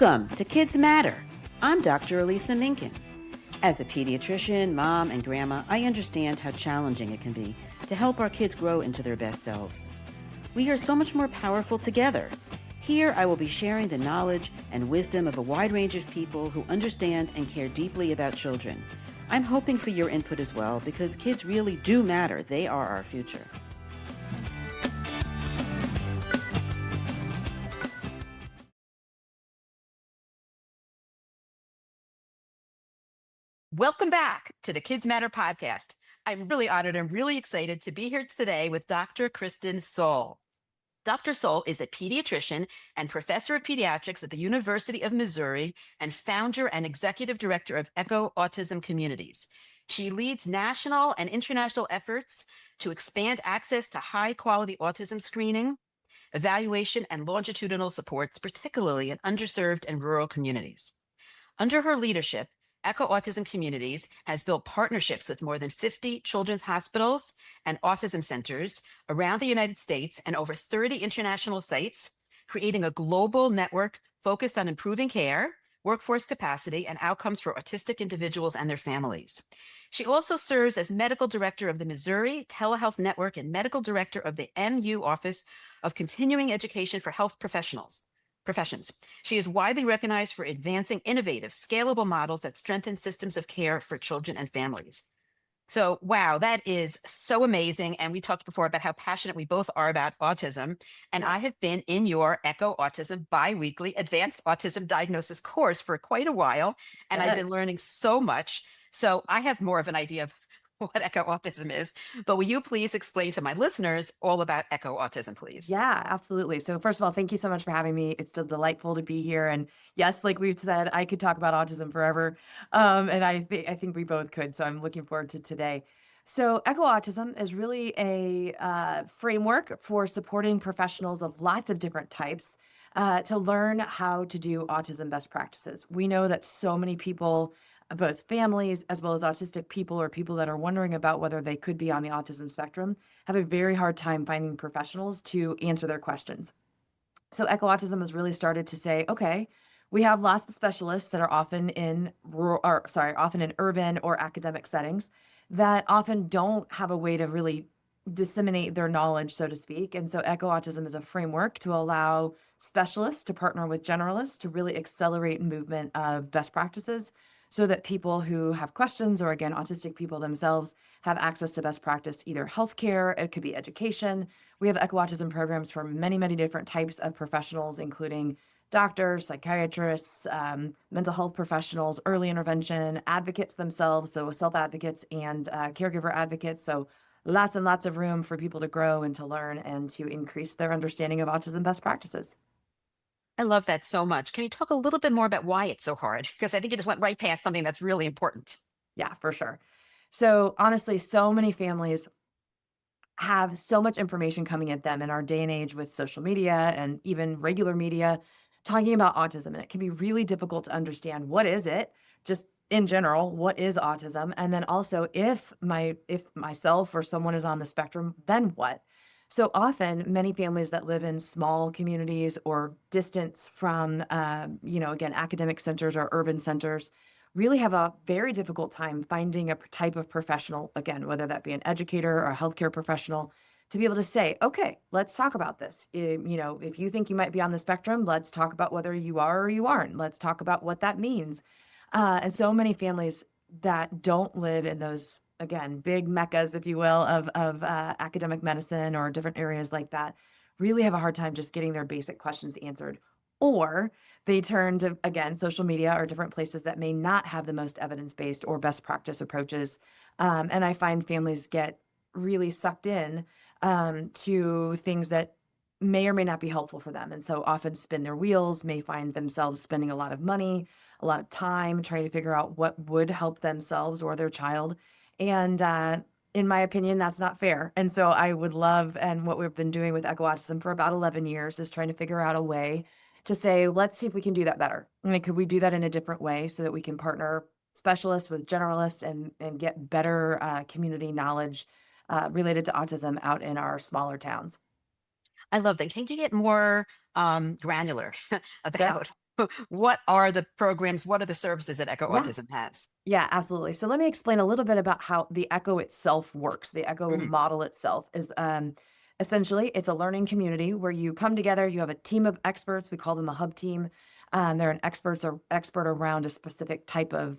Welcome to Kids Matter. I'm Dr. Elisa Minkin. As a pediatrician, mom, and grandma, I understand how challenging it can be to help our kids grow into their best selves. We are so much more powerful together. Here, I will be sharing the knowledge and wisdom of a wide range of people who understand and care deeply about children. I'm hoping for your input as well, because kids really do matter. They are our future. Welcome back to the Kids Matter podcast. I'm really honored and really excited to be here today with Dr. Kristin Sohl. Dr. Sohl is a pediatrician and professor of pediatrics at the University of Missouri and founder and executive director of Autism Communities. She leads national and international efforts to expand access to high-quality autism screening, evaluation, and longitudinal supports, particularly in underserved and rural communities. Under her leadership, Autism Communities has built partnerships with more than 50 children's hospitals and autism centers around the United States and over 30 international sites, creating a global network focused on improving care, workforce capacity, and outcomes for autistic individuals and their families. She also serves as medical director of the Missouri Telehealth Network and medical director of the MU Office of Continuing Education for Health Professions. She is widely recognized for advancing innovative, scalable models that strengthen systems of care for children and families. So, wow, that is so amazing. And we talked before about how passionate we both are about autism. And I have been in your Echo Autism biweekly advanced autism diagnosis course for quite a while. And I've been learning so much. So I have more of an idea of what Echo Autism is, but will you please explain to my listeners all about Echo Autism, please? Yeah, absolutely. So first of all, thank you so much for having me. It's still delightful to be here. And yes, like we've said, I could talk about autism forever. And I think we both could. So I'm looking forward to today. So Echo Autism is really a framework for supporting professionals of lots of different types to learn how to do autism best practices. We know that so many people, both families as well as autistic people or people that are wondering about whether they could be on the autism spectrum, have a very hard time finding professionals to answer their questions. So Echo Autism has really started to say, okay, we have lots of specialists that are often in often in urban or academic settings that often don't have a way to really disseminate their knowledge, so to speak. And so Echo Autism is a framework to allow specialists to partner with generalists to really accelerate movement of best practices so that people who have questions, or again, autistic people themselves, have access to best practice, either healthcare, it could be education. We have Echo Autism programs for many, many different types of professionals, including doctors, psychiatrists, mental health professionals, early intervention, advocates themselves, so self-advocates and caregiver advocates. So lots and lots of room for people to grow and to learn and to increase their understanding of autism best practices. I love that so much. Can you talk a little bit more about why it's so hard? Because I think you just went right past something that's really important. Yeah, for sure. So honestly, so many families have so much information coming at them in our day and age with social media and even regular media talking about autism. And it can be really difficult to understand, what is it? Just in general, what is autism? And then also, if myself or someone is on the spectrum, then what? So often, many families that live in small communities or distance from, again, academic centers or urban centers, really have a very difficult time finding a type of professional, again, whether that be an educator or a healthcare professional, to be able to say, okay, let's talk about this. If you think you might be on the spectrum, let's talk about whether you are or you aren't. Let's talk about what that means. And so many families that don't live in those, again, big meccas, if you will, of academic medicine or different areas like that, really have a hard time just getting their basic questions answered. Or they turn to, again, social media or different places that may not have the most evidence-based or best practice approaches. And I find families get really sucked in to things that may or may not be helpful for them. And so often spin their wheels, may find themselves spending a lot of money, a lot of time trying to figure out what would help themselves or their child. And in my opinion, that's not fair. And so I would love, and what we've been doing with Echo Autism for about 11 years is trying to figure out a way to say, let's see if we can do that better. I mean, could we do that in a different way so that we can partner specialists with generalists and get better community knowledge related to autism out in our smaller towns? I love that. Can you get more granular about what are the programs? What are the services that Echo Yeah. Autism has? Yeah, absolutely. So let me explain a little bit about how the Echo itself works. The Echo Mm, model itself is essentially it's a learning community where you come together. You have a team of experts. We call them a hub team. They're an expert around a specific type of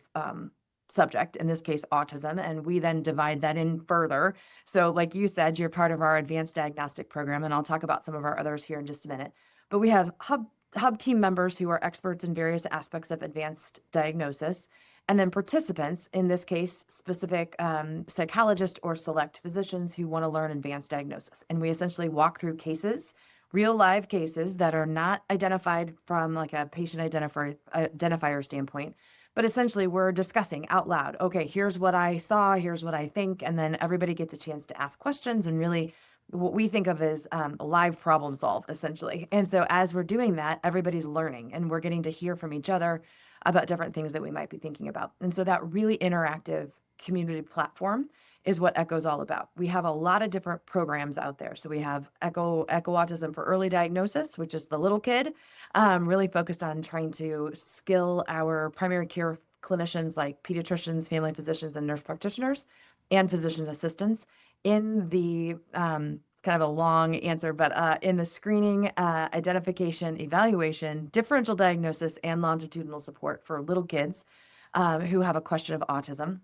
subject. In this case, autism, and we then divide that in further. So, like you said, you're part of our advanced diagnostic program, and I'll talk about some of our others here in just a minute. But we have hub team members who are experts in various aspects of advanced diagnosis. And then participants, in this case, specific psychologists or select physicians who want to learn advanced diagnosis. And we essentially walk through cases, real live cases that are not identified from like a patient identifier standpoint, but essentially we're discussing out loud. Okay, here's what I saw, here's what I think, and then everybody gets a chance to ask questions and really what we think of as live problem solve, essentially. And so as we're doing that, everybody's learning and we're getting to hear from each other about different things that we might be thinking about. And so that really interactive community platform is what Echo's all about. We have a lot of different programs out there. So we have Echo Autism for Early Diagnosis, which is the little kid, really focused on trying to skill our primary care clinicians like pediatricians, family physicians, and nurse practitioners, and physician assistants in the kind of a long answer, but in the screening, identification, evaluation, differential diagnosis, and longitudinal support for little kids who have a question of autism.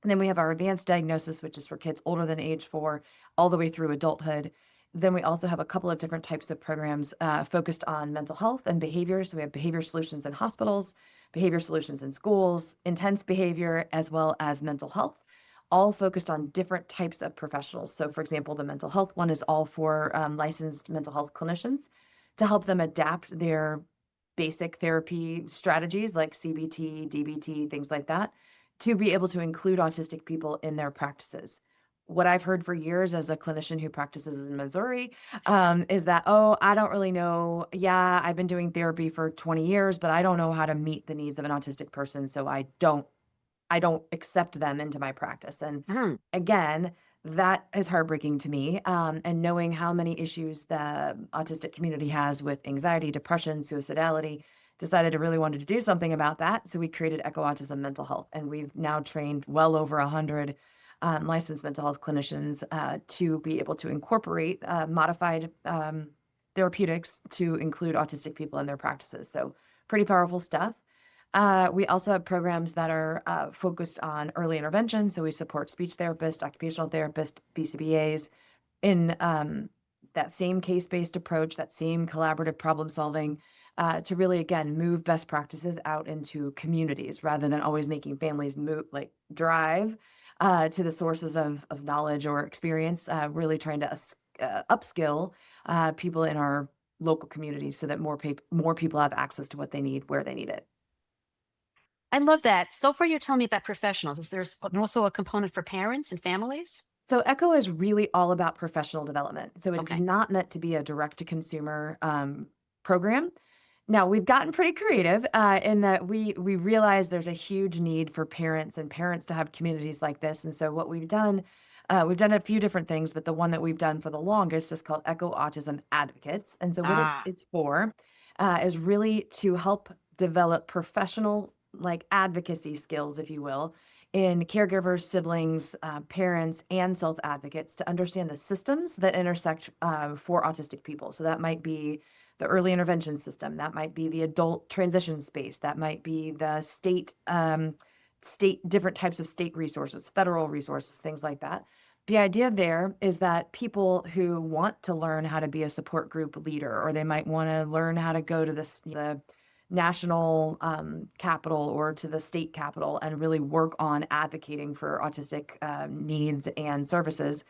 And then we have our advanced diagnosis, which is for kids older than age 4, all the way through adulthood. Then we also have a couple of different types of programs focused on mental health and behavior. So we have behavior solutions in hospitals, behavior solutions in schools, intense behavior, as well as mental health, all focused on different types of professionals. So for example, the mental health one is all for licensed mental health clinicians to help them adapt their basic therapy strategies like CBT, DBT, things like that, to be able to include autistic people in their practices. What I've heard for years as a clinician who practices in Missouri is that, oh, I don't really know. Yeah, I've been doing therapy for 20 years, but I don't know how to meet the needs of an autistic person. So I don't accept them into my practice. And mm. again, that is heartbreaking to me. And knowing how many issues the autistic community has with anxiety, depression, suicidality, decided to really wanted to do something about that. So we created Echo Autism Mental Health, and we've now trained well over 100 licensed mental health clinicians to be able to incorporate modified therapeutics to include autistic people in their practices. So pretty powerful stuff. We also have programs that are focused on early intervention. So we support speech therapists, occupational therapists, BCBAs in that same case-based approach, that same collaborative problem solving to really, again, move best practices out into communities rather than always making families drive to the sources of knowledge or experience, really trying to upskill people in our local communities so that more people have access to what they need, where they need it. I love that. So far, you're telling me about professionals. Is there also a component for parents and families? So Echo is really all about professional development. So it is Okay. not meant to be a direct-to-consumer program. Now, we've gotten pretty creative in that we realize there's a huge need for parents to have communities like this. And so what we've done a few different things, but the one that we've done for the longest is called Echo Autism Advocates. And so what Ah, it's for is really to help develop professional advocacy skills, if you will, in caregivers, siblings, parents, and self-advocates to understand the systems that intersect for autistic people. So that might be the early intervention system, that might be the adult transition space, that might be the state, different types of state resources, federal resources, things like that. The idea there is that people who want to learn how to be a support group leader, or they might want to learn how to go to the national capital or to the state capital and really work on advocating for autistic needs and services,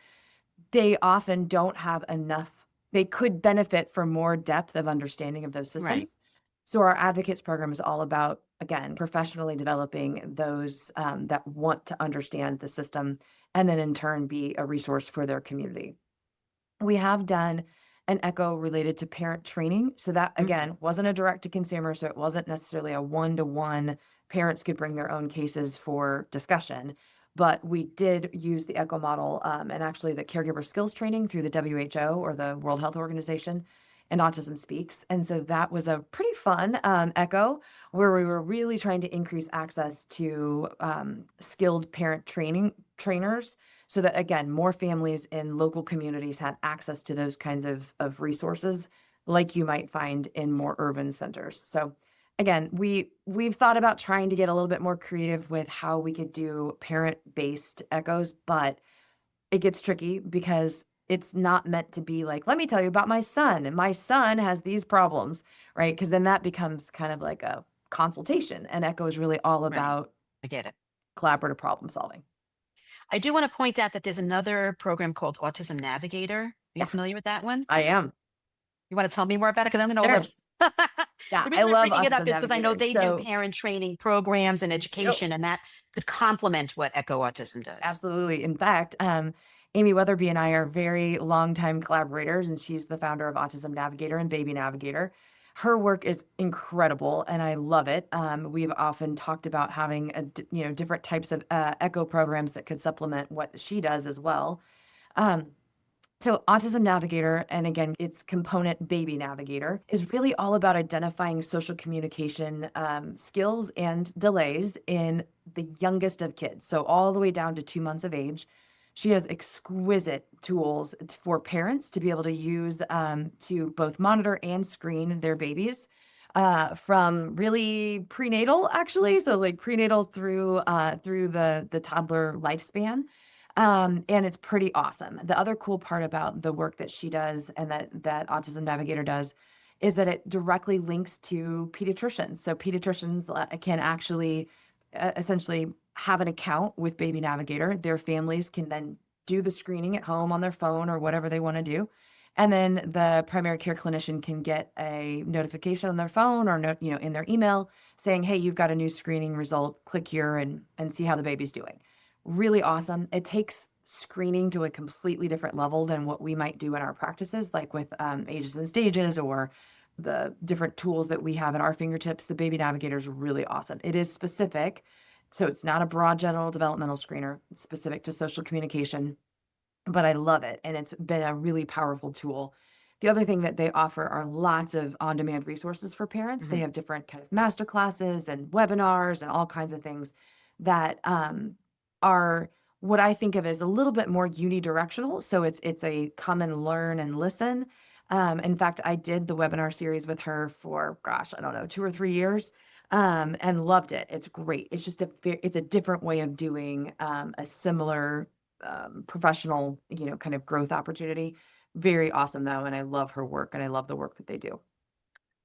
they often don't have enough. They could benefit from more depth of understanding of those right. systems. So our advocates program is all about, again, professionally developing those that want to understand the system and then in turn be a resource for their community. We have done an Echo related to parent training. So that, again, wasn't a direct to consumer. So it wasn't necessarily a one-to-one. Parents could bring their own cases for discussion. But we did use the Echo model and actually the caregiver skills training through the WHO or the World Health Organization and Autism Speaks. And so that was a pretty fun echo where we were really trying to increase access to skilled parent trainers so that, again, more families in local communities had access to those kinds of resources like you might find in more urban centers. So again, we've thought about trying to get a little bit more creative with how we could do parent-based echoes, but it gets tricky because it's not meant to be like, let me tell you about my son, and my son has these problems, right? Because then that becomes kind of like a consultation, and echo is really all Right. about I get it. collaborative problem solving. I do want to point out that there's another program called Autism Navigator. Are you Yes, familiar with that one? I am. You want to tell me more about it? Because I'm going to Sure. hold up. Yeah, The I reason I'm love bringing it up Autism is because I know Navigator. they do So parent training programs and yep, education, and that could complement what Echo Autism does. absolutely. In fact, Amy Weatherby and I are very longtime collaborators, and she's the founder of Autism Navigator and Baby Navigator. Her work is incredible, and I love it. We've often talked about having different types of echo programs that could supplement what she does as well. Um, so Autism Navigator, and again, its component Baby Navigator, is really all about identifying social communication skills and delays in the youngest of kids. So all the way down to 2 months of age. She has exquisite tools for parents to be able to use to both monitor and screen their babies from really prenatal, actually. So like prenatal through the toddler lifespan. And it's pretty awesome. The other cool part about the work that she does and that Autism Navigator does is that it directly links to pediatricians. So pediatricians can actually essentially have an account with Baby Navigator. Their families can then do the screening at home on their phone or whatever they want to do. And then the primary care clinician can get a notification on their phone or in their email saying, "Hey, you've got a new screening result. Click here and see how the baby's doing." Really awesome. It takes screening to a completely different level than what we might do in our practices, like with ages and stages or the different tools that we have at our fingertips. The Baby Navigator is really awesome. It is specific. So it's not a broad general developmental screener. It's specific to social communication, but I love it. And it's been a really powerful tool. The other thing that they offer are lots of on-demand resources for parents. They have different kind of master classes and webinars and all kinds of things that are what I think of as a little bit more unidirectional. So it's a come and learn and listen. In fact, I did the webinar series with her for, gosh, I don't know, 2 or 3 years, and loved it. It's great. It's just it's a different way of doing a similar professional, kind of growth opportunity. Very awesome though. And I love her work and I love the work that they do.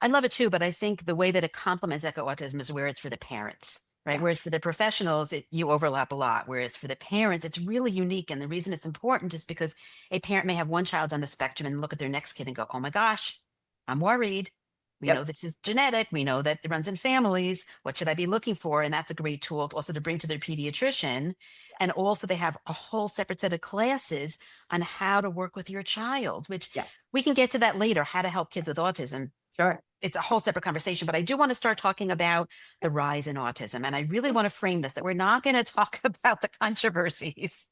I love it too, but I think the way that it complements Echo Autism is where it's for the parents, right? Yeah. Whereas for the professionals, you overlap a lot. Whereas for the parents, it's really unique. And the reason it's important is because a parent may have one child on the spectrum and look at their next kid and go, "Oh my gosh, I'm worried. We know Yep. this is genetic. We know that it runs in families. What should I be looking for?" And that's a great tool also to bring to their pediatrician. And also, they have a whole separate set of classes on how to work with your child, which Yes. we can get to that later, how to help kids with autism. Sure. It's a whole separate conversation, but I do want to start talking about the rise in autism. And I really want to frame this that we're not going to talk about the controversies.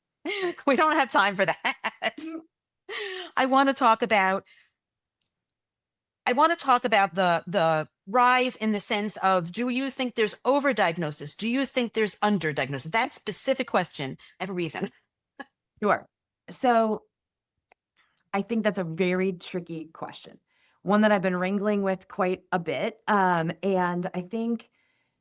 We don't have time for that. I want to talk about the rise in the sense of, do you think there's overdiagnosis? Do you think there's underdiagnosis? That specific question. I have a reason. Sure. So I think that's a very tricky question, one that I've been wrangling with quite a bit. And I think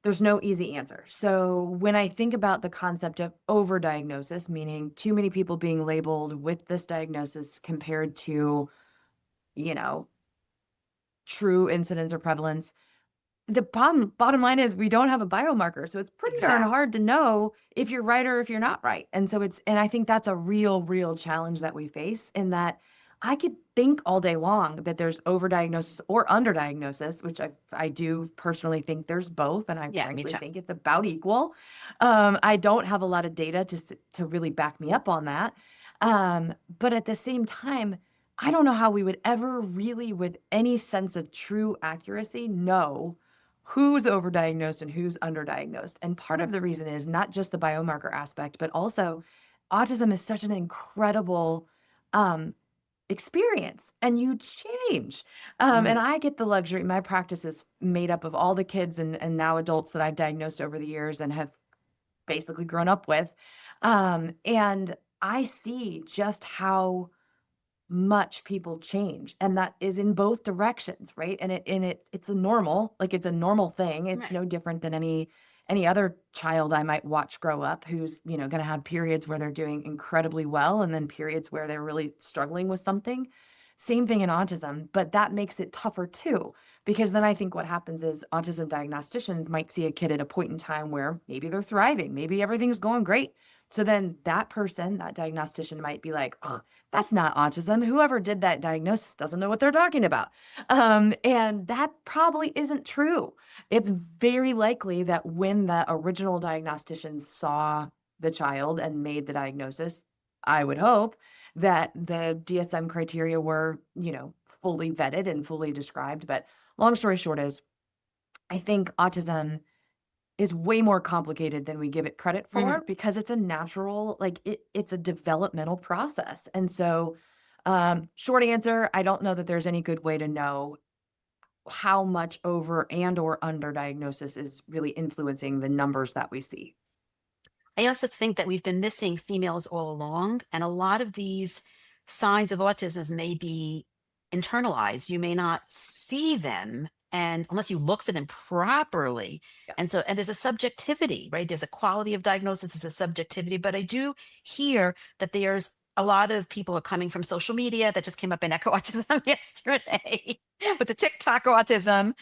there's no easy answer. So when I think about the concept of overdiagnosis, meaning too many people being labeled with this diagnosis compared to, you know, true incidence or prevalence, the bottom line is we don't have a biomarker. So it's pretty darn Exactly. hard to know if you're right or if you're not right. And so and I think that's a real challenge that we face, in that I could think all day long that there's overdiagnosis or underdiagnosis, which I do personally think there's both. And I Yeah, me frankly too. think it's about equal. I don't have a lot of data to really back me up on that. But at the same time, I don't know how we would ever really, with any sense of true accuracy, know who's overdiagnosed and who's underdiagnosed. And part of the reason is not just the biomarker aspect, but also autism is such an incredible experience and you change. And I get the luxury, my practice is made up of all the kids and now adults that I've diagnosed over the years and have basically grown up with. And I see just how much people change, and that is in both directions, right? And it's a normal, like it's a normal thing. It's Right. no different than any other child I might watch grow up who's, going to have periods where they're doing incredibly well and then periods where they're really struggling with something. Same thing in autism, but that makes it tougher too, because then I think what happens is autism diagnosticians might see a kid at a point in time where maybe they're thriving, maybe everything's going great. So then that person, that diagnostician might be like, oh, that's not autism. Whoever did that diagnosis doesn't know what they're talking about. And that probably isn't true. It's very likely that when the original diagnosticians saw the child and made the diagnosis, I would hope that the DSM criteria were, fully vetted and fully described. But long story short is, I think autism is way more complicated than we give it credit for because it's a natural, like it's a developmental process. And so, short answer, I don't know that there's any good way to know how much over and or under diagnosis is really influencing the numbers that we see. I also think that we've been missing females all along, and a lot of these signs of autism may be internalized. You may not see them, and unless you look for them properly. And so, and there's a subjectivity, right? There's a quality of diagnosis, there's a subjectivity. But I do hear that there's a lot of people are coming from social media that just came up in Echo Autism yesterday with the TikTok autism,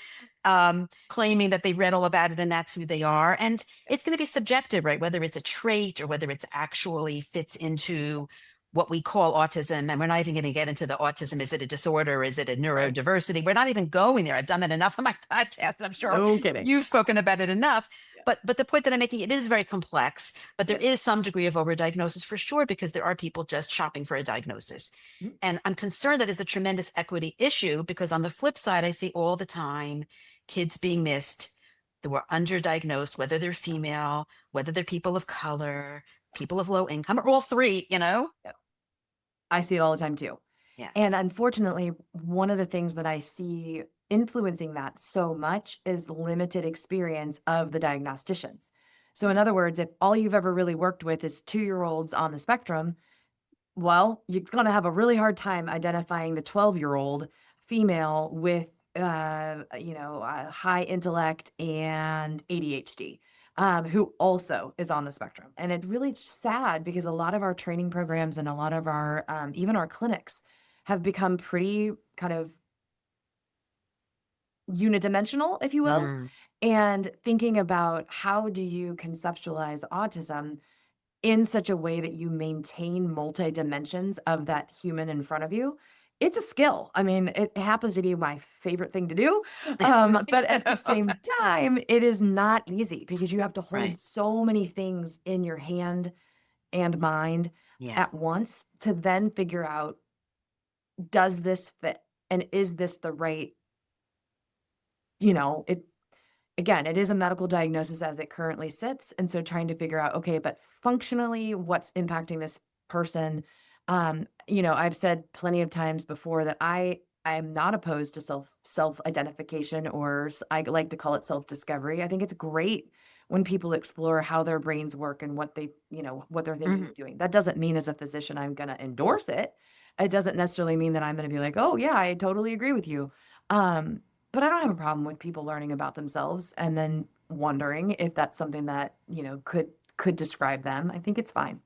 claiming that they read all about it and that's who they are. And it's going to be subjective, right? Whether it's a trait or whether it's actually fits into what we call autism. And we're not even going to get into the autism. Is it a disorder? Is it a neurodiversity? We're not even going there. I've done that enough on my podcast. I'm sure No kidding. you've spoken about it enough. But the point that I'm making, it is very complex, but there is some degree of overdiagnosis for sure, because there are people just shopping for a diagnosis. And I'm concerned that is a tremendous equity issue, because on the flip side, I see all the time kids being missed that were underdiagnosed, whether they're female, whether they're people of color, people of low income, or all three, I see it all the time too. Yeah. And unfortunately, one of the things that I see influencing that so much is limited experience of the diagnosticians. So in other words, if all you've ever really worked with is 2-year-olds on the spectrum, well, you're going to have a really hard time identifying the 12-year-old female with, high intellect and ADHD, who also is on the spectrum. And it's really sad because a lot of our training programs and a lot of our, even our clinics have become pretty kind of unidimensional, if you will. And thinking about how do you conceptualize autism in such a way that you maintain multi dimensions of that human in front of you. It's a skill. I mean, it happens to be my favorite thing to do. But at the same time, it is not easy because you have to hold so many things in your hand and mind at once to then figure out, does this fit? And is this the right, again, it is a medical diagnosis as it currently sits. And so trying to figure out, okay, but functionally, what's impacting this person? I've said plenty of times before that I am not opposed to self-identification, or I like to call it self-discovery. I think it's great when people explore how their brains work and what what they're thinking of doing. That doesn't mean as a physician, I'm going to endorse it. It doesn't necessarily mean that I'm going to be like, oh yeah, I totally agree with you. But I don't have a problem with people learning about themselves and then wondering if that's something that, could describe them. I think it's fine.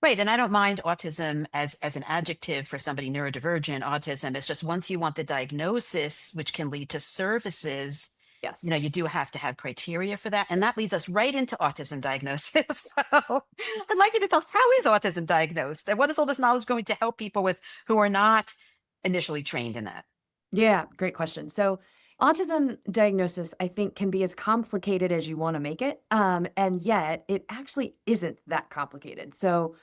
Right. And I don't mind autism as an adjective for somebody neurodivergent. Autism is just, once you want the diagnosis, which can lead to services, Yes. you do have to have criteria for that. And that leads us right into autism diagnosis. So I'd like you to tell us, how is autism diagnosed? And what is all this knowledge going to help people with who are not initially trained in that? Yeah, great question. So autism diagnosis, I think, can be as complicated as you want to make it. And yet it actually isn't that complicated. So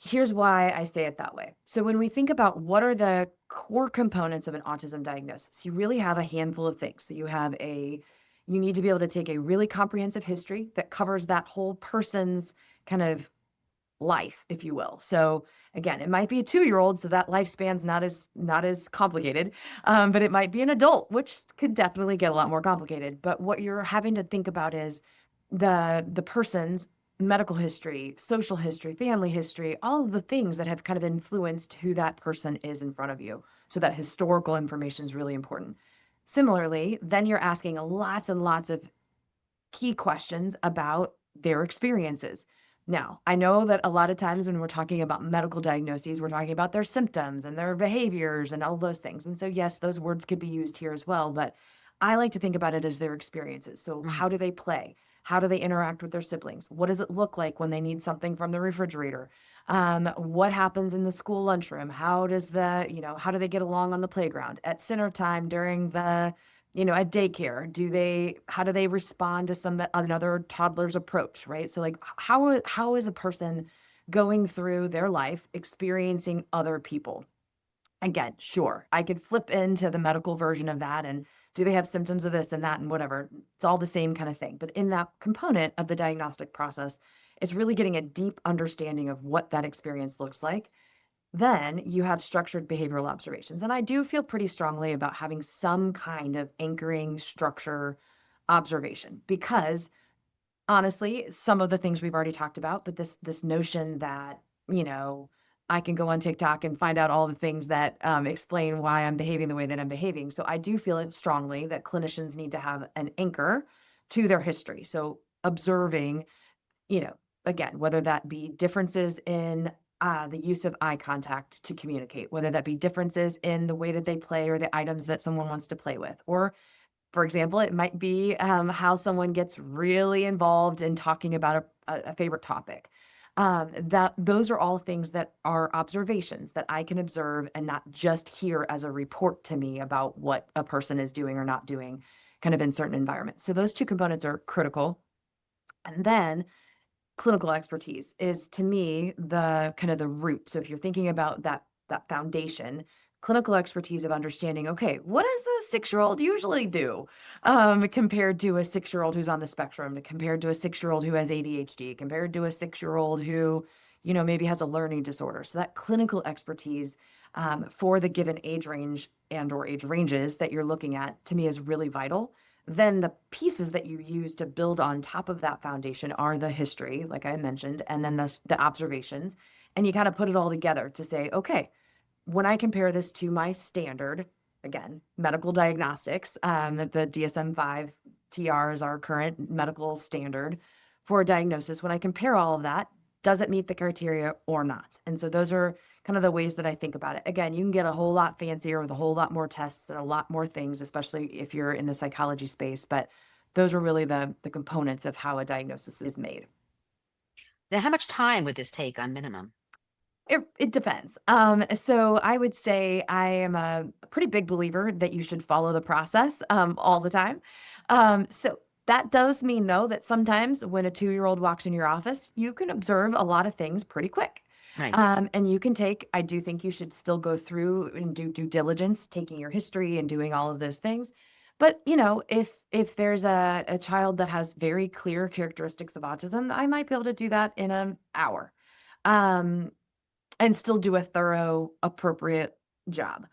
here's why I say it that way. So when we think about what are the core components of an autism diagnosis, you really have a handful of things. So you need to be able to take a really comprehensive history that covers that whole person's kind of life, if you will. So again, it might be a 2-year-old, so that lifespan's not as complicated, but it might be an adult, which could definitely get a lot more complicated. But what you're having to think about is the person's medical history, social history, family history, all of the things that have kind of influenced who that person is in front of you. So that historical information is really important. Similarly, then you're asking lots and lots of key questions about their experiences. Now, I know that a lot of times when we're talking about medical diagnoses, we're talking about their symptoms and their behaviors and all those things. And so, yes, those words could be used here as well, but I like to think about it as their experiences. So, how do they play? How do they interact with their siblings? What does it look like when they need something from the refrigerator? What happens in the school lunchroom? How do they get along on the playground? At dinner time during at daycare, how do they respond to another toddler's approach, right? So like how is a person going through their life experiencing other people? Again, sure, I could flip into the medical version of that and do they have symptoms of this and that and whatever. It's all the same kind of thing. But in that component of the diagnostic process, it's really getting a deep understanding of what that experience looks like. Then you have structured behavioral observations. And I do feel pretty strongly about having some kind of anchoring structure observation because honestly, some of the things we've already talked about, but this notion that, I can go on TikTok and find out all the things that explain why I'm behaving the way that I'm behaving. So I do feel it strongly that clinicians need to have an anchor to their history. So observing, you know, again, whether that be differences in the use of eye contact to communicate, whether that be differences in the way that they play or the items that someone wants to play with, or for example, it might be how someone gets really involved in talking about a favorite topic. That those are all things that are observations that I can observe and not just hear as a report to me about what a person is doing or not doing, kind of in certain environments. So those two components are critical. And then clinical expertise is to me the kind of the root. So if you're thinking about that foundation, clinical expertise of understanding, okay, what does a 6-year-old usually do compared to a 6-year-old who's on the spectrum, compared to a 6-year-old who has ADHD, compared to a 6-year-old who, maybe has a learning disorder. So that clinical expertise for the given age range and or age ranges that you're looking at to me is really vital. Then the pieces that you use to build on top of that foundation are the history, like I mentioned, and then the observations. And you kind of put it all together to say, okay, when I compare this to my standard, again, medical diagnostics, the DSM-5 TR is our current medical standard for a diagnosis. When I compare all of that, does it meet the criteria or not? And so those are kind of the ways that I think about it. Again, you can get a whole lot fancier with a whole lot more tests and a lot more things, especially if you're in the psychology space. But those are really the components of how a diagnosis is made. Now, how much time would this take on minimum? It depends. So I would say I am a pretty big believer that you should follow the process all the time. So that does mean, though, that sometimes when a 2-year-old walks in your office, you can observe a lot of things pretty quick. Right. And you can I do think you should still go through and do due diligence, taking your history and doing all of those things. But, if there's a child that has very clear characteristics of autism, I might be able to do that in an hour. And still do a thorough, appropriate job.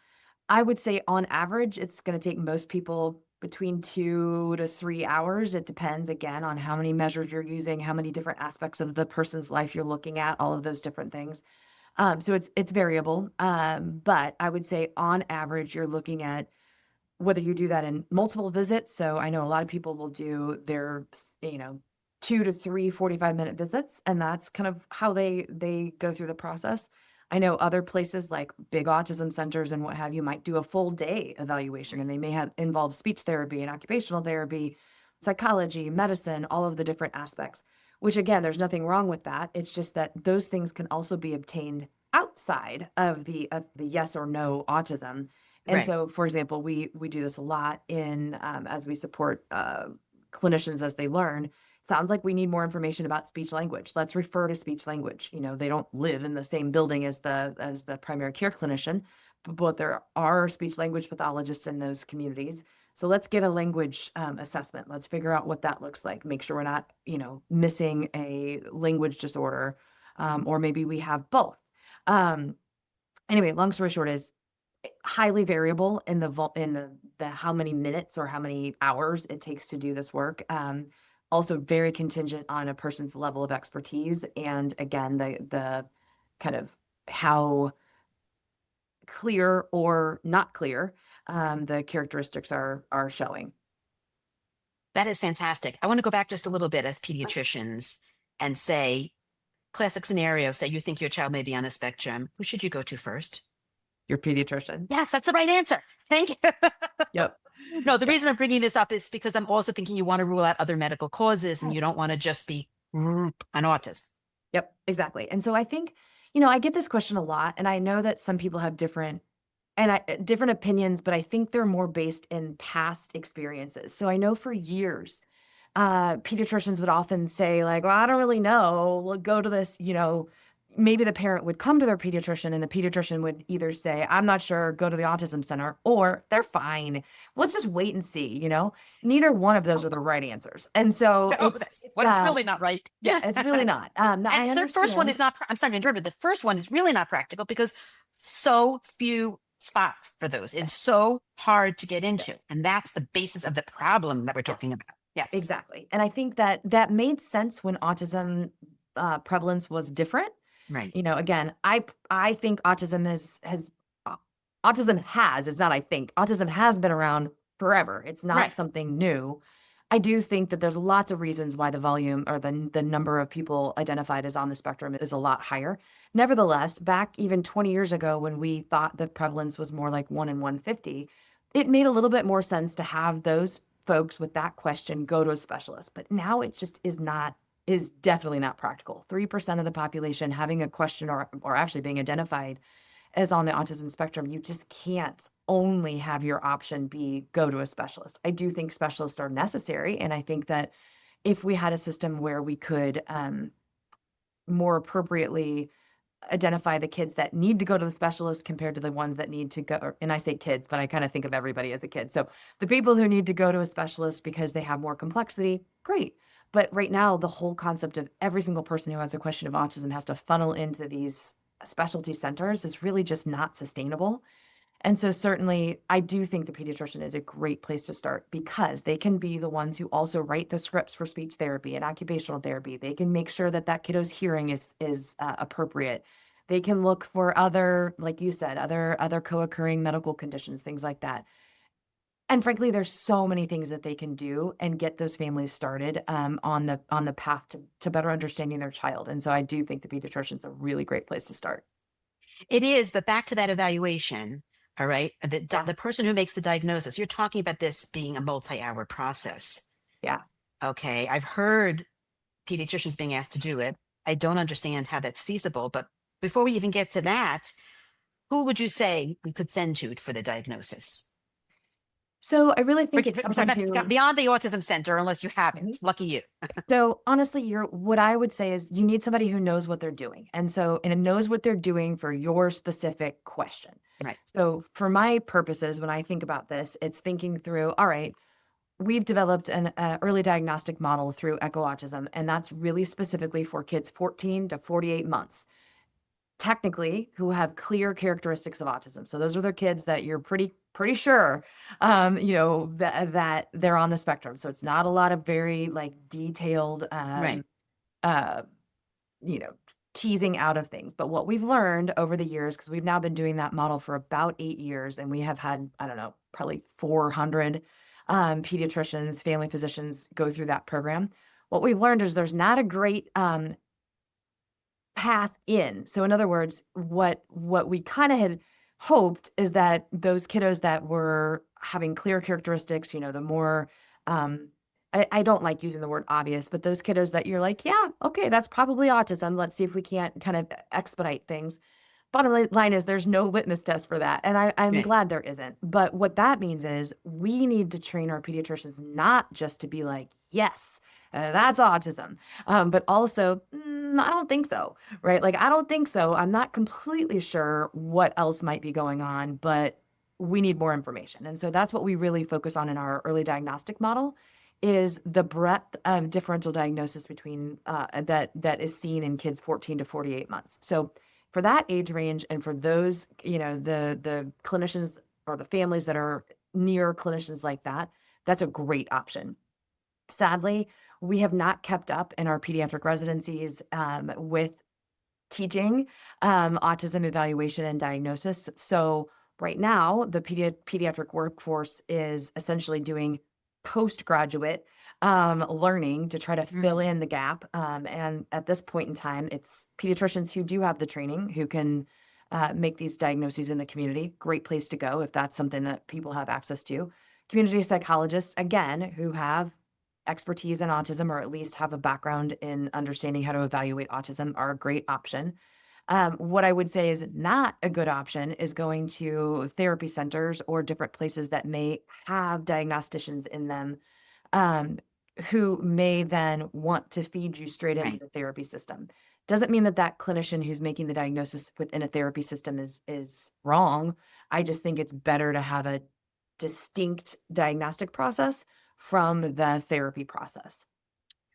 I would say on average, it's going to take most people between 2 to 3 hours. It depends again on how many measures you're using, how many different aspects of the person's life you're looking at, all of those different things. So it's variable. But I would say on average, you're looking at whether you do that in multiple visits. So I know a lot of people will do their, 2 to 3 45-minute visits, and that's kind of how they go through the process. I know other places like big autism centers and what have you might do a full day evaluation, and they may involve speech therapy and occupational therapy, psychology, medicine, all of the different aspects, which again, there's nothing wrong with that. It's just that those things can also be obtained outside of the yes or no autism. And Right. so, for example, we do this a lot as we support clinicians as they learn. Sounds like we need more information about speech language. Let's refer to speech language. They don't live in the same building as the primary care clinician, but there are speech language pathologists in those communities. So let's get a language assessment. Let's figure out what that looks like. Make sure we're not, missing a language disorder. or maybe we have both. Anyway, long story short is highly variable in the how many minutes or how many hours it takes to do this work. Also very contingent on a person's level of expertise, and again, the kind of how clear or not clear the characteristics are showing. That is fantastic. I want to go back just a little bit as pediatricians and say, classic scenario, say you think your child may be on the spectrum. Who should you go to first? Your pediatrician. Yes, that's the right answer. Thank you. Yep. No, the reason I'm bringing this up is because I'm also thinking you want to rule out other medical causes and you don't want to just be on autism. Yep, exactly. And so I think, I get this question a lot, and I know that some people have different opinions, but I think they're more based in past experiences. So I know for years, pediatricians would often say like, well, I don't really know. We'll go to this, maybe the parent would come to their pediatrician and the pediatrician would either say, I'm not sure, go to the autism center, or they're fine. Let's just wait and see, Neither one of those are the right answers. And so it's really not right. Yeah, it's really not. And the first one is not, I'm sorry to interrupt, but the first one is really not practical because so few spots for those. It's so hard to get into. And that's the basis of the problem that we're talking about. Yes. Exactly. And I think that made sense when autism prevalence was different. Right. Again, I think autism autism has been around forever. It's not something new. I do think that there's lots of reasons why the volume or the number of people identified as on the spectrum is a lot higher. Nevertheless, back even 20 years ago when we thought the prevalence was more like 1 in 150, it made a little bit more sense to have those folks with that question go to a specialist. But now it just is definitely not practical. 3% of the population having a question or actually being identified as on the autism spectrum, you just can't only have your option be go to a specialist. I do think specialists are necessary. And I think that if we had a system where we could more appropriately identify the kids that need to go to the specialist compared to the ones that need to go, and I say kids, but I kind of think of everybody as a kid. So the people who need to go to a specialist because they have more complexity, great. But right now, the whole concept of every single person who has a question of autism has to funnel into these specialty centers is really just not sustainable. And so certainly, I do think the pediatrician is a great place to start because they can be the ones who also write the scripts for speech therapy and occupational therapy. They can make sure that kiddo's hearing is appropriate. They can look for other, like you said, other co-occurring medical conditions, things like that. And frankly, there's so many things that they can do and get those families started on the path to better understanding their child. And so I do think the pediatrician is a really great place to start. It is, but back to that evaluation. All right. The person who makes the diagnosis, you're talking about this being a multi-hour process. Yeah. Okay. I've heard pediatricians being asked to do it. I don't understand how that's feasible. But before we even get to that, who would you say we could send to for the diagnosis? So I really think it's beyond the autism center, unless you haven't. Lucky you. So honestly, what I would say is you need somebody who knows what they're doing. And it knows what they're doing for your specific question. Right. So for my purposes, when I think about this, it's thinking through, all right, we've developed an early diagnostic model through Echo Autism, and that's really specifically for kids 14 to 48 months. Technically, who have clear characteristics of autism. So those are the kids that you're pretty sure, that they're on the spectrum. So it's not a lot of very detailed, teasing out of things. But what we've learned over the years, because we've now been doing that model for about 8 years, and we have had, probably 400 pediatricians, family physicians go through that program. What we've learned is there's not a great path in. So in other words, what we kind of had hoped is that those kiddos that were having clear characteristics, the more, I don't like using the word obvious, but those kiddos that you're like, yeah, okay, that's probably autism. Let's see if we can't kind of expedite things. Bottom line is there's no litmus test for that. And I'm glad there isn't. But what that means is we need to train our pediatricians not just to be like, yes, that's autism, but also, I don't think so, right? I don't think so. I'm not completely sure what else might be going on, but we need more information. And so that's what we really focus on in our early diagnostic model is the breadth of differential diagnosis between that is seen in kids 14 to 48 months. So for that age range, and for those, the clinicians or the families that are near clinicians like that, that's a great option. Sadly, we have not kept up in our pediatric residencies with teaching autism evaluation and diagnosis. So right now, the pediatric workforce is essentially doing postgraduate learning to try to fill in the gap. And at this point in time, it's pediatricians who do have the training who can make these diagnoses in the community. Great place to go if that's something that people have access to. Community psychologists, again, who have expertise in autism, or at least have a background in understanding how to evaluate autism, are a great option. What I would say is not a good option is going to therapy centers or different places that may have diagnosticians in them, who may then want to feed you straight into Right. the therapy system. Doesn't mean that that clinician who's making the diagnosis within a therapy system is wrong. I just think it's better to have a distinct diagnostic process from the therapy process.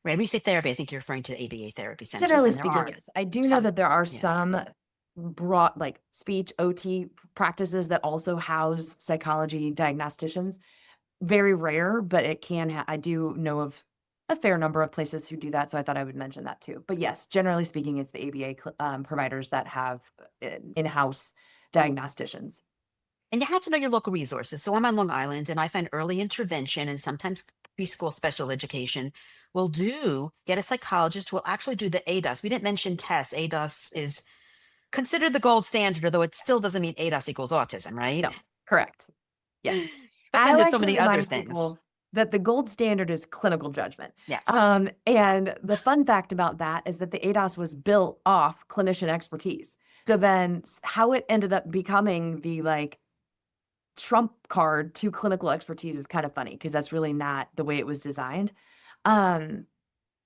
Right. When you say therapy, I think you're referring to ABA therapy centers, Generally and there speaking, are yes. I do know some. that there are Yeah. some broad, like speech OT practices that also house psychology diagnosticians. Very rare, but it can I do know of a fair number of places who do that, so I thought I would mention that too. But yes, generally speaking, it's the ABA providers that have in-house diagnosticians. And you have to know your local resources. So I'm on Long Island, and I find early intervention and sometimes preschool special education will get a psychologist who will actually do the ADOS. We didn't mention tests. ADOS is considered the gold standard, although it still doesn't mean ADOS equals autism, right? No, correct. Yes. But I then there's like so to many other remind things. people that the gold standard is clinical judgment. Yes. And the fun fact about that is that the ADOS was built off clinician expertise. So then how it ended up becoming the trump card to clinical expertise is kind of funny, because that's really not the way it was designed.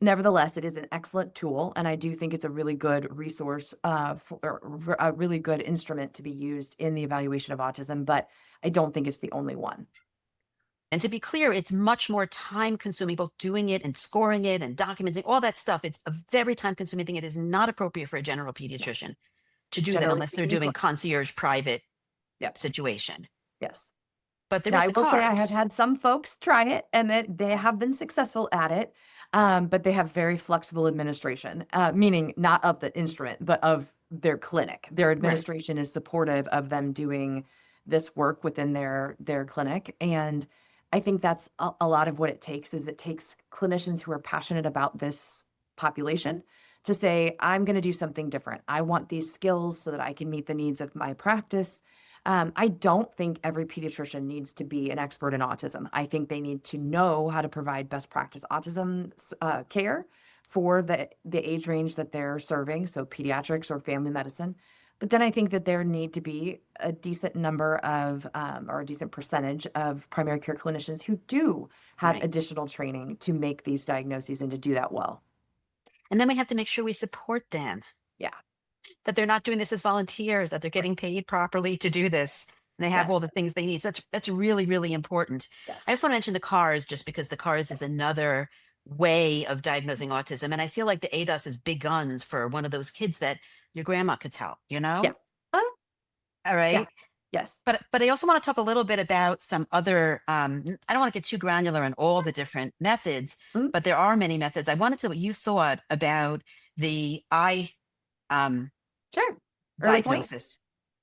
Nevertheless, it is an excellent tool, and I do think it's a really good resource, for a really good instrument to be used in the evaluation of autism, but I don't think it's the only one. And to be clear, it's much more time consuming, both doing it and scoring it and documenting all that stuff. It's a very time consuming thing. It is not appropriate for a general pediatrician to do that Generally unless they're speaking, doing correct. concierge private Yep. situation. Yes. But there Now, is I the will say I have cars. had some folks try it and that they have been successful at it, but they have very flexible administration, meaning not of the instrument, but of their clinic. Their Right. administration is supportive of them doing this work within their clinic. And I think that's a lot of what it takes. Is it takes clinicians who are passionate about this population to say, I'm going to do something different. I want these skills so that I can meet the needs of my practice. I don't think every pediatrician needs to be an expert in autism. I think they need to know how to provide best practice autism care for the age range that they're serving, so pediatrics or family medicine. But then I think that there need to be a decent number of, or a decent percentage of primary care clinicians who do have Right. additional training to make these diagnoses and to do that well. And then we have to make sure we support them, Yeah. that they're not doing this as volunteers, that they're getting paid properly to do this. And they have Yes. all the things they need. So that's really, really important. Yes. I just want to mention the cars, just because the cars is another way of diagnosing autism. And I feel like the ADOS is big guns for one of those kids that your grandma could tell, you know? Yeah. All Yeah. right. Yes. But I also want to talk a little bit about some other, I don't want to get too granular on all the different methods, Mhm. but there are many methods. I wanted to know what you thought about the eye Sure. Early point. diagnosis.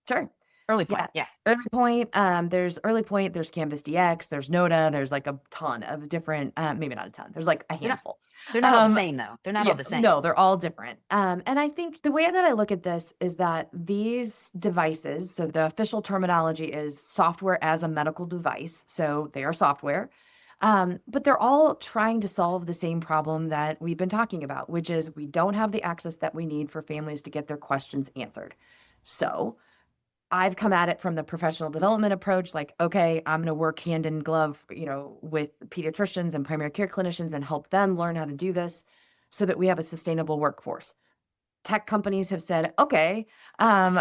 Sure. Early point. Yeah. Yeah. Early point, there's Early Point, there's Canvas DX, there's NOTA, there's like a ton of different, maybe not a ton, there's like a They're not, handful. they're not all the Um, same, though. They're not yeah, all the same. no, they're all different. And I think the way that I look at this is that these devices, so the official terminology is software as a medical device. So they are software. But they're all trying to solve the same problem that we've been talking about, which is we don't have the access that we need for families to get their questions answered. So I've come at it from the professional development approach, like, okay, I'm going to work hand in glove, with pediatricians and primary care clinicians and help them learn how to do this so that we have a sustainable workforce. Tech companies have said, okay,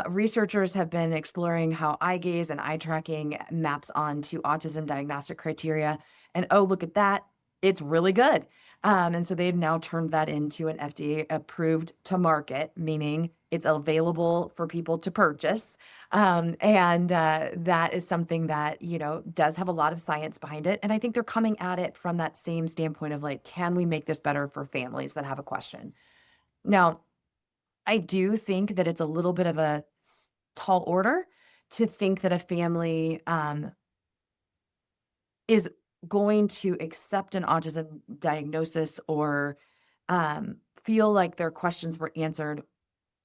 researchers have been exploring how eye gaze and eye tracking maps onto autism diagnostic criteria. And oh, look at that. it's really good. And so they've now turned that into an FDA approved to market, meaning it's available for people to purchase. And that is something that, does have a lot of science behind it. And I think they're coming at it from that same standpoint of like, can we make this better for families that have a question? Now, I do think that it's a little bit of a tall order to think that a family is going to accept an autism diagnosis or feel like their questions were answered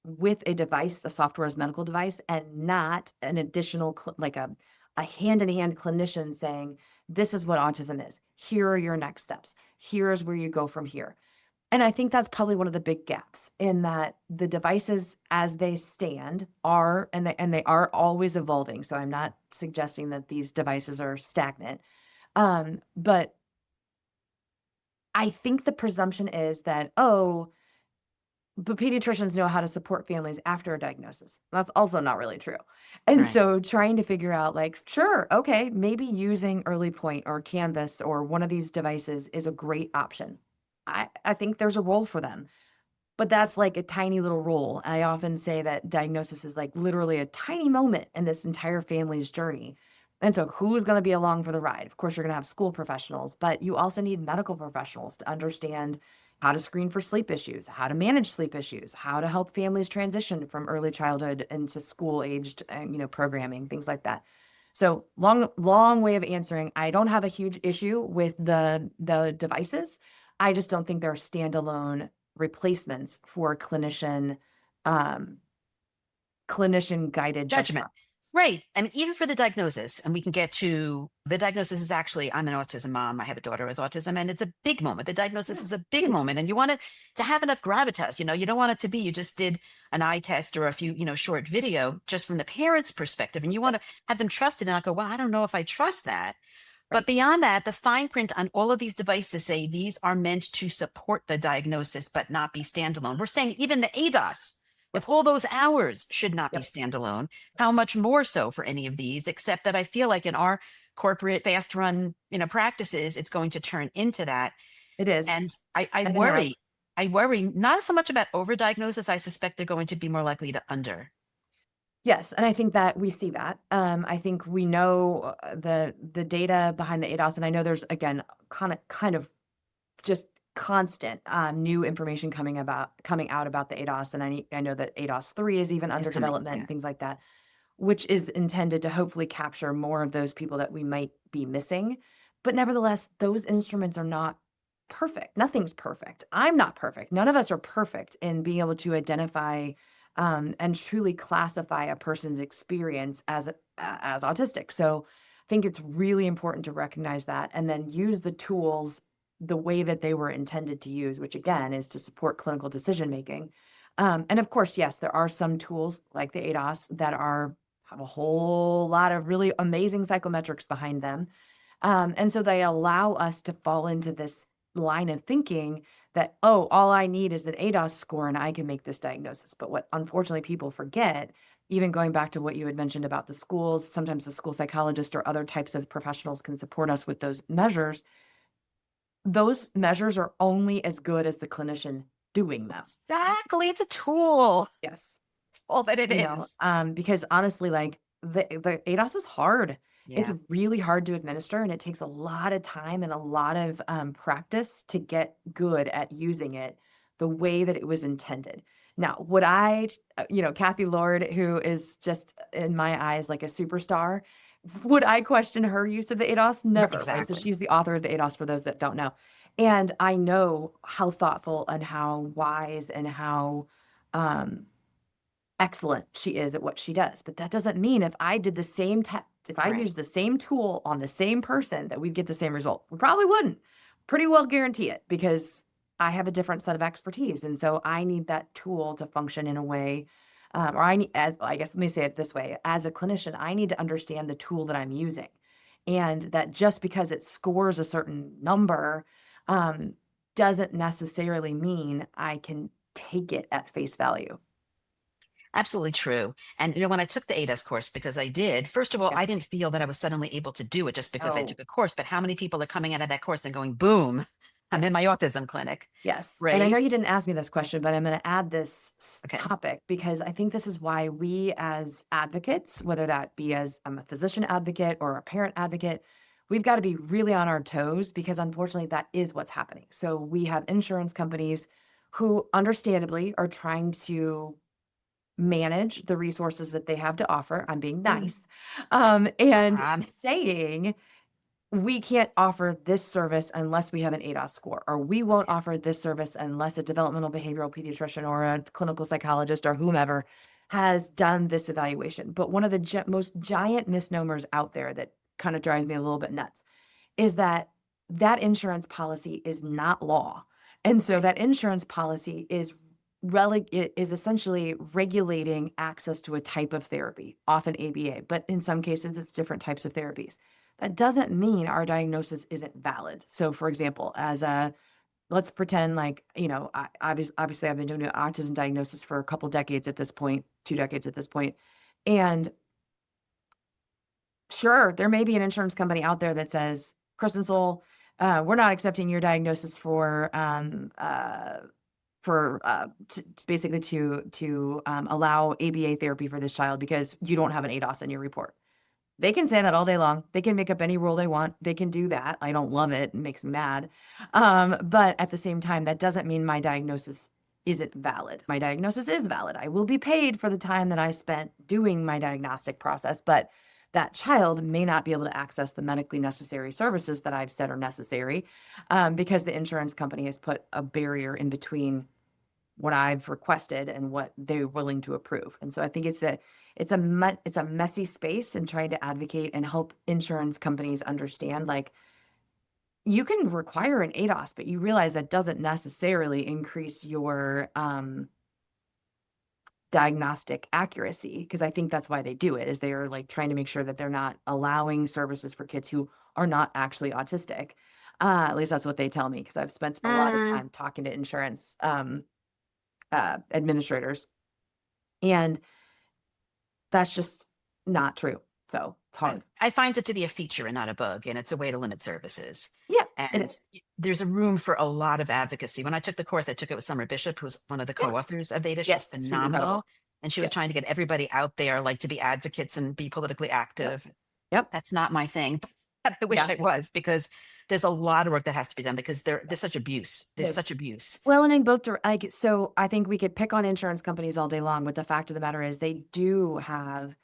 with a device, a software as medical device, and not an additional, like a hand-in-hand clinician saying, this is what autism is. Here are your next steps. Here's where you go from here. And I think that's probably one of the big gaps in that the devices as they stand are, and they are always evolving. So I'm not suggesting that these devices are stagnant. But I think the presumption is that, but pediatricians know how to support families after a diagnosis. That's also not really true. And Right. so trying to figure out like, sure, okay, maybe using Early Point or Canvas or one of these devices is a great option. I think there's a role for them, but that's like a tiny little role. I often say that diagnosis is like literally a tiny moment in this entire family's journey. And so who's going to be along for the ride? Of course, you're going to have school professionals, but you also need medical professionals to understand how to screen for sleep issues, how to manage sleep issues, how to help families transition from early childhood into school-aged, programming, things like that. So long way of answering. I don't have a huge issue with the devices. I just don't think they're standalone replacements for clinician guided best Judgment. practices. Right. And even for the diagnosis, and we can get to the diagnosis is actually, I'm an autism mom. I have a daughter with autism, and it's a big moment. The diagnosis Yeah, is a big huge. moment, and you want it to have enough gravitas. You don't want it to be you just did an eye test or a few, short video just from the parents' perspective, and you want to have them trust it and not go, well, I don't know if I trust that. But Right. beyond that, the fine print on all of these devices say these are meant to support the diagnosis, but not be standalone. We're saying even the ADOS with Yep. all those hours should not be Yep. standalone. How much more so for any of these, except that I feel like in our corporate fast run, practices, it's going to turn into that. It is. And I And it has. worry not so much about overdiagnosis. I suspect they're going to be more likely to under. Yes, and I think that we see that. I think we know the data behind the ADOS, and I know there's again kind of just constant new information coming out about the ADOS, and I know that ADOS 3 is even Is under coming. development Yeah. and things like that, which is intended to hopefully capture more of those people that we might be missing. But nevertheless, those instruments are not perfect. Nothing's perfect. I'm not perfect. None of us are perfect in being able to identify and truly classify a person's experience as autistic. So I think it's really important to recognize that and then use the tools the way that they were intended to use, which again is to support clinical decision making. And of course, yes, there are some tools like the ADOS that have a whole lot of really amazing psychometrics behind them. And so they allow us to fall into this line of thinking that, all I need is an ADOS score and I can make this diagnosis. But what unfortunately people forget, even going back to what you had mentioned about the schools, sometimes the school psychologist or other types of professionals can support us with those measures. Those measures are only as good as the clinician doing them. Exactly. It's a tool. Yes. It's all that it is. Because honestly, like the ADOS is hard. It's Yeah. really hard to administer, and it takes a lot of time and a lot of practice to get good at using it the way that it was intended. Now, would I, Kathy Lord, who is just in my eyes like a superstar, would I question her use of the ADOS? Never, right? So Exactly. she's the author of the ADOS for those that don't know. And I know how thoughtful and how wise and how excellent she is at what she does. But that doesn't mean if I did the same test, if I Right. used the same tool on the same person, that we'd get the same result. We probably wouldn't. Pretty well guarantee it because I have a different set of expertise. And so I need that tool to function in a way, or I need, as I guess, let me say it this way, as a clinician, I need to understand the tool that I'm using. And that just because it scores a certain number doesn't necessarily mean I can take it at face value. Absolutely true. And when I took the ADAS course, because I did, first of all, Yeah. I didn't feel that I was suddenly able to do it just because I Oh, took a course. But how many people are coming out of that course and going, boom, I'm in yes. my autism clinic, Yes. And I know right? you didn't ask me this question, but I'm going to add this Okay. topic because I think this is why we as advocates, whether that be as I'm a physician advocate or a parent advocate, we've got to be really on our toes because unfortunately that is what's happening. So we have insurance companies who understandably are trying to manage the resources that they have to offer. I'm being nice. And Um, saying, we can't offer this service unless we have an ADOS score, or we won't offer this service unless a developmental behavioral pediatrician or a clinical psychologist or whomever has done this evaluation. But one of the most giant misnomers out there that kind of drives me a little bit nuts is that that insurance policy is not law. And so that insurance policy is essentially regulating access to a type of therapy, often ABA, but in some cases it's different types of therapies. That doesn't mean our diagnosis isn't valid. So for example, let's pretend like, obviously I've been doing an autism diagnosis for a couple decades at this point, 2 decades at this point. And sure, there may be an insurance company out there that says, Kristin Sohl, we're not accepting your diagnosis basically to allow ABA therapy for this child because you don't have an ADOS in your report. They can say that all day long. They can make up any rule they want. They can do that. I don't love it. It makes me mad. But at the same time, that doesn't mean my diagnosis isn't valid. My diagnosis is valid. I will be paid for the time that I spent doing my diagnostic process, but that child may not be able to access the medically necessary services that I've said are necessary because the insurance company has put a barrier in between what I've requested and what they're willing to approve. And so I think it's a messy space in trying to advocate and help insurance companies understand, like, you can require an ADOS, but you realize that doesn't necessarily increase your diagnostic accuracy, because I think that's why they do it, is they are like trying to make sure that they're not allowing services for kids who are not actually autistic. At least that's what they tell me, because I've spent a lot of time talking to insurance administrators, and that's just not true. So it's hard. I find it to be a feature and not a bug, and it's a way to limit services. Yeah, it And is. there's a room for a lot of advocacy. When I took the course, I took it with Summer Bishop, who's one of the Yeah. co-authors of Ada. She's Yes, she's incredible. phenomenal. And she was Yeah. trying to get everybody out there, like, to be advocates and be politically Yep. active. Yep. That's not my thing. But I wish Yeah. it was, because there's a lot of work that has to be done, because there's such abuse. There's Yes. such abuse. Well, and in both, like, so I think we could pick on insurance companies all day long, but the fact of the matter is they do have,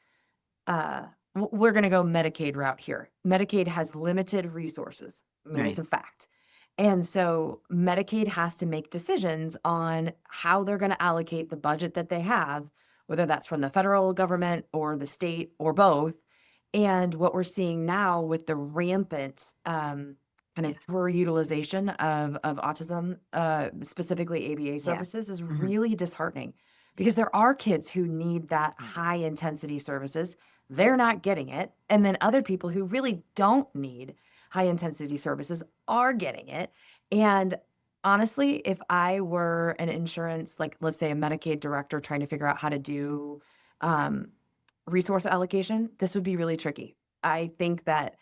we're going to go Medicaid route here. Medicaid has limited resources. I mean, it's Right. a fact. And so Medicaid has to make decisions on how they're going to allocate the budget that they have, whether that's from the federal government or the state or both. And what we're seeing now with the rampant kind of poor utilization of autism, specifically ABA Yeah. services, is Mhm. really disheartening, because there are kids who need that high intensity services. They're not getting it. And then other people who really don't need high intensity services are getting it. And honestly, if I were an insurance, like let's say a Medicaid director trying to figure out how to do um, resource allocation, this would be really tricky. I think that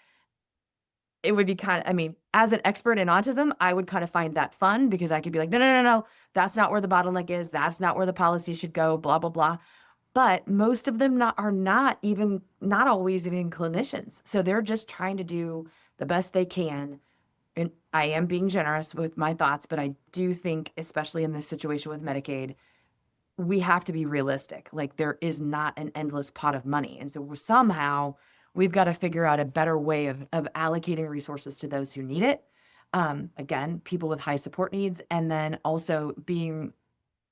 it would be I mean, as an expert in autism, I would kind of find that fun, because I could be like, no, no, no, no, that's not where the bottleneck is. That's not where the policy should go, blah, blah, blah. But most of them are not always even clinicians. So they're just trying to do the best they can. And I am being generous with my thoughts, but I do think, especially in this situation with Medicaid, we have to be realistic. Like, there is not an endless pot of money. And so somehow we've got to figure out a better way of allocating resources to those who need it. Again, people with high support needs, and then also being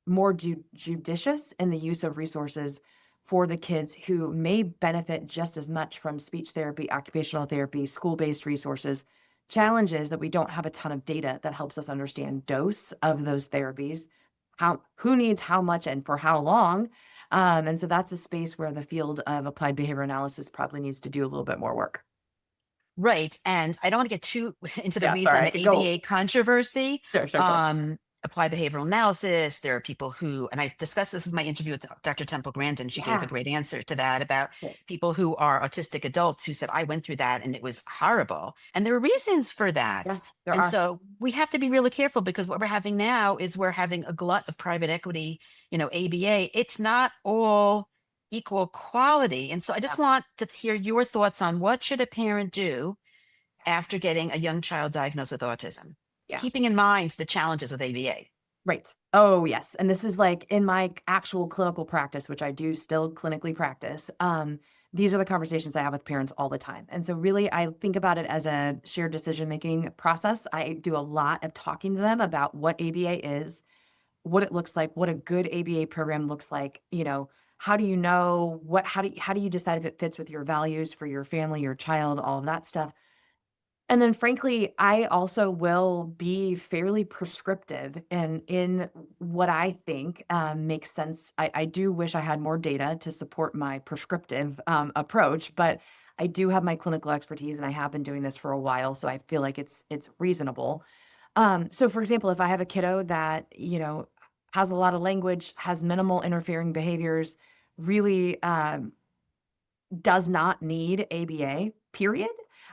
more judicious in the use of resources for the kids who may benefit just as much from speech therapy, occupational therapy, school-based resources. Challenges that we don't have a ton of data that helps us understand dose of those therapies, who needs how much and for how long. And so that's a space where the field of applied behavior analysis probably needs to do a little bit more work. Right. And I don't want to get too into the Yeah, weeds sorry, on I the could go. ABA controversy. Sure. applied behavioral analysis. There are people who, and I discussed this with my interview with Dr. Temple Grandin. She gave a Yeah. great answer to that about Right. people who are autistic adults who said, I went through that and it was horrible. And there are reasons for that. Yeah, there And are. so we have to be really careful, because what we're having now is we're having a glut of private equity, ABA. It's not all equal quality. And so I Yeah. just want to hear your thoughts on what should a parent do after getting a young child diagnosed with autism, Yeah. keeping in mind the challenges with ABA. Right. Oh, yes. And this is like in my actual clinical practice, which I do still clinically practice. These are the conversations I have with parents all the time. And so really, I think about it as a shared decision-making process. I do a lot of talking to them about what ABA is, what it looks like, what a good ABA program looks like. How do you know how do you decide if it fits with your values for your family, your child, all of that stuff. And then frankly, I also will be fairly prescriptive in what I think makes sense. I do wish I had more data to support my prescriptive approach, but I do have my clinical expertise and I have been doing this for a while, so I feel like it's reasonable. So for example, if I have a kiddo that, has a lot of language, has minimal interfering behaviors, really does not need ABA, period,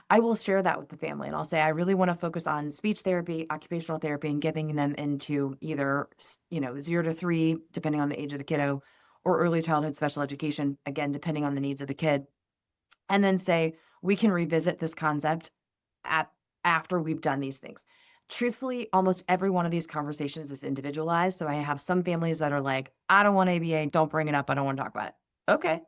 I will share that with the family. And I'll say, I really want to focus on speech therapy, occupational therapy, and getting them into either, 0 to 3, depending on the age of the kiddo, or early childhood special education, again, depending on the needs of the kid. And then say, we can revisit this concept after we've done these things. Truthfully, almost every one of these conversations is individualized. So I have some families that are like, I don't want ABA, don't bring it up, I don't want to talk about it. Okay.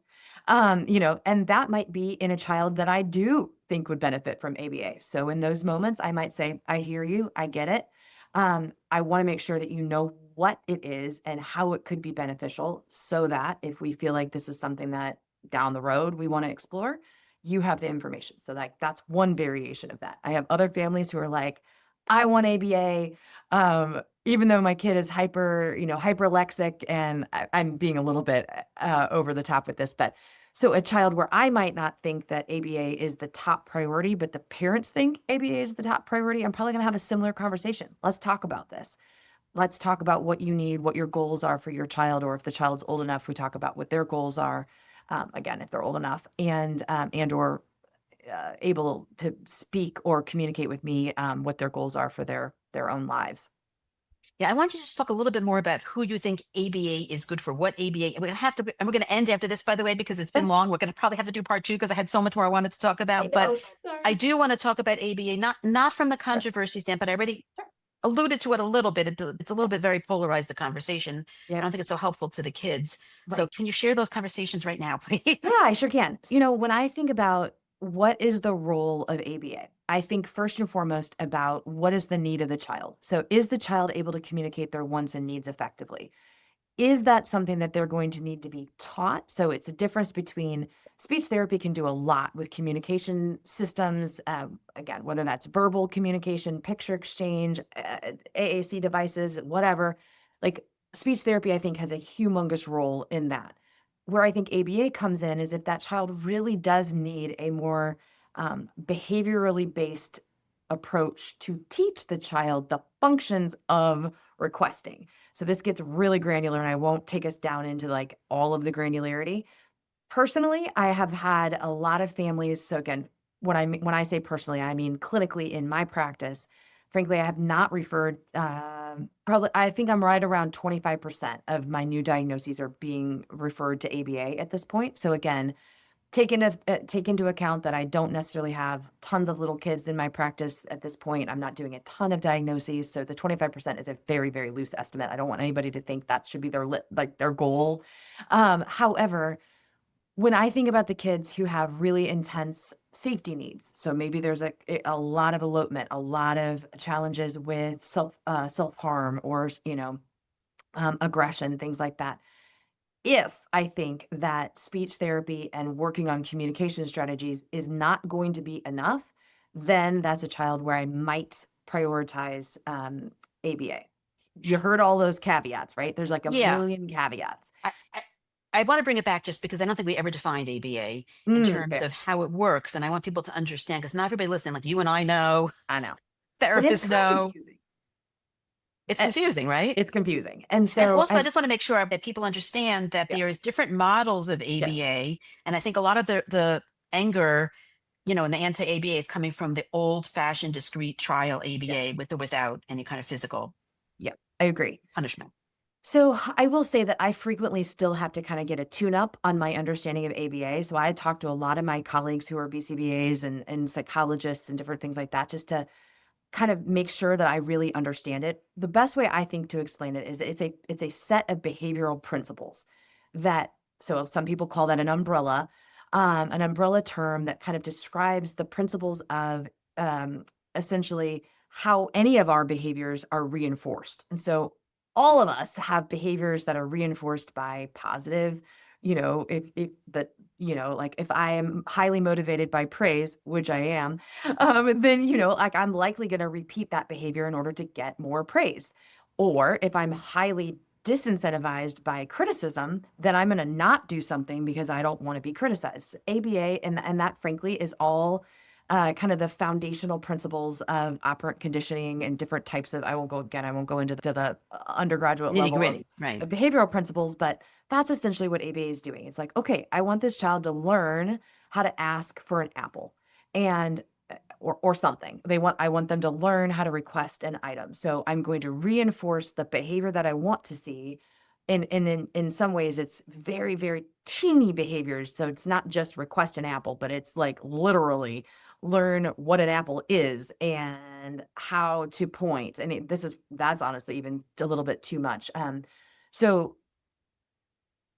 And that might be in a child that I do think would benefit from ABA. So in those moments, I might say, I hear you, I get it. I want to make sure that you know what it is and how it could be beneficial, so that if we feel like this is something that down the road we want to explore, you have the information. So that's one variation of that. I have other families who are like, I want ABA, even though my kid is hyperlexic, and I'm being a little bit over the top with this, but so a child where I might not think that ABA is the top priority, but the parents think ABA is the top priority, I'm probably going to have a similar conversation. Let's talk about this. Let's talk about what you need, what your goals are for your child, or if the child's old enough, we talk about what their goals are. Again, if they're old enough, and or able to speak or communicate with me what their goals are for their own lives. Yeah, I want you to just talk a little bit more about who you think ABA is good for, what ABA, and we're going to end after this, by the way, because it's been long. We're going to probably have to do part 2, because I had so much more I wanted to talk about. But I do want to talk about ABA, not from the controversy stand, but I already alluded to it a little bit. It's a little bit very polarized, the conversation. I don't think it's so helpful to the kids. Right. So can you share those conversations right now, please? Yeah, I sure can. When I think about what is the role of ABA, I think first and foremost about what is the need of the child. So is the child able to communicate their wants and needs effectively? Is that something that they're going to need to be taught? So it's a difference between speech therapy can do a lot with communication systems, again, whether that's verbal communication, picture exchange, AAC devices, whatever. Like speech therapy, I think, has a humongous role in that. Where I think ABA comes in is if that child really does need a more behaviorally based approach to teach the child the functions of requesting. So this gets really granular, and I won't take us down into like all of the granularity. Personally, I have had a lot of families. So again, when I say personally, I mean clinically in my practice. Frankly, I have not referred. Probably, I think I'm right around 25% of my new diagnoses are being referred to ABA at this point. So again, take into account that I don't necessarily have tons of little kids in my practice at this point. I'm not doing a ton of diagnoses, so the 25% is a very, very loose estimate. I don't want anybody to think that should be their goal. However, when I think about the kids who have really intense safety needs, so maybe there's a lot of elopement, a lot of challenges with self-harm, or aggression, things like that. If I think that speech therapy and working on communication strategies is not going to be enough, then that's a child where I might prioritize ABA. You heard all those caveats, right? There's like a million caveats. I want to bring it back just because I don't think we ever defined ABA in terms Fair. of how it works. And I want people to understand, because not everybody listening, like you and I know, I know. therapists know. It's confusing, right? It's confusing. And And so also, I just want to make sure that people understand that yeah, there is different models of yes, ABA. And I think a lot of the anger, and the anti-ABA is coming from the old-fashioned discrete trial ABA yes, with or without any kind of physical yeah, I agree. punishment. So I will say that I frequently still have to kind of get a tune up on my understanding of ABA. So I talk to a lot of my colleagues who are BCBAs and psychologists and different things like that, just to kind of make sure that I really understand it. The best way I think to explain it is it's a set of behavioral principles that, so some people call that an umbrella term that kind of describes the principles of essentially how any of our behaviors are reinforced. And so all of us have behaviors that are reinforced by positive, if that, like if I am highly motivated by praise, which I am, then, like I'm likely going to repeat that behavior in order to get more praise. Or if I'm highly disincentivized by criticism, then I'm going to not do something because I don't want to be criticized. ABA, and that frankly is all kind of the foundational principles of operant conditioning and different types of, I won't go into the undergraduate Nitty level gritty, of right? behavioral principles, but that's essentially what ABA is doing. It's like, okay, I want this child to learn how to ask for an apple and or something. I want them to learn how to request an item. So I'm going to reinforce the behavior that I want to see. And in some ways it's very, very teeny behaviors. So it's not just request an apple, but it's like literally learn what an apple is and how to point. And that's honestly even a little bit too much. So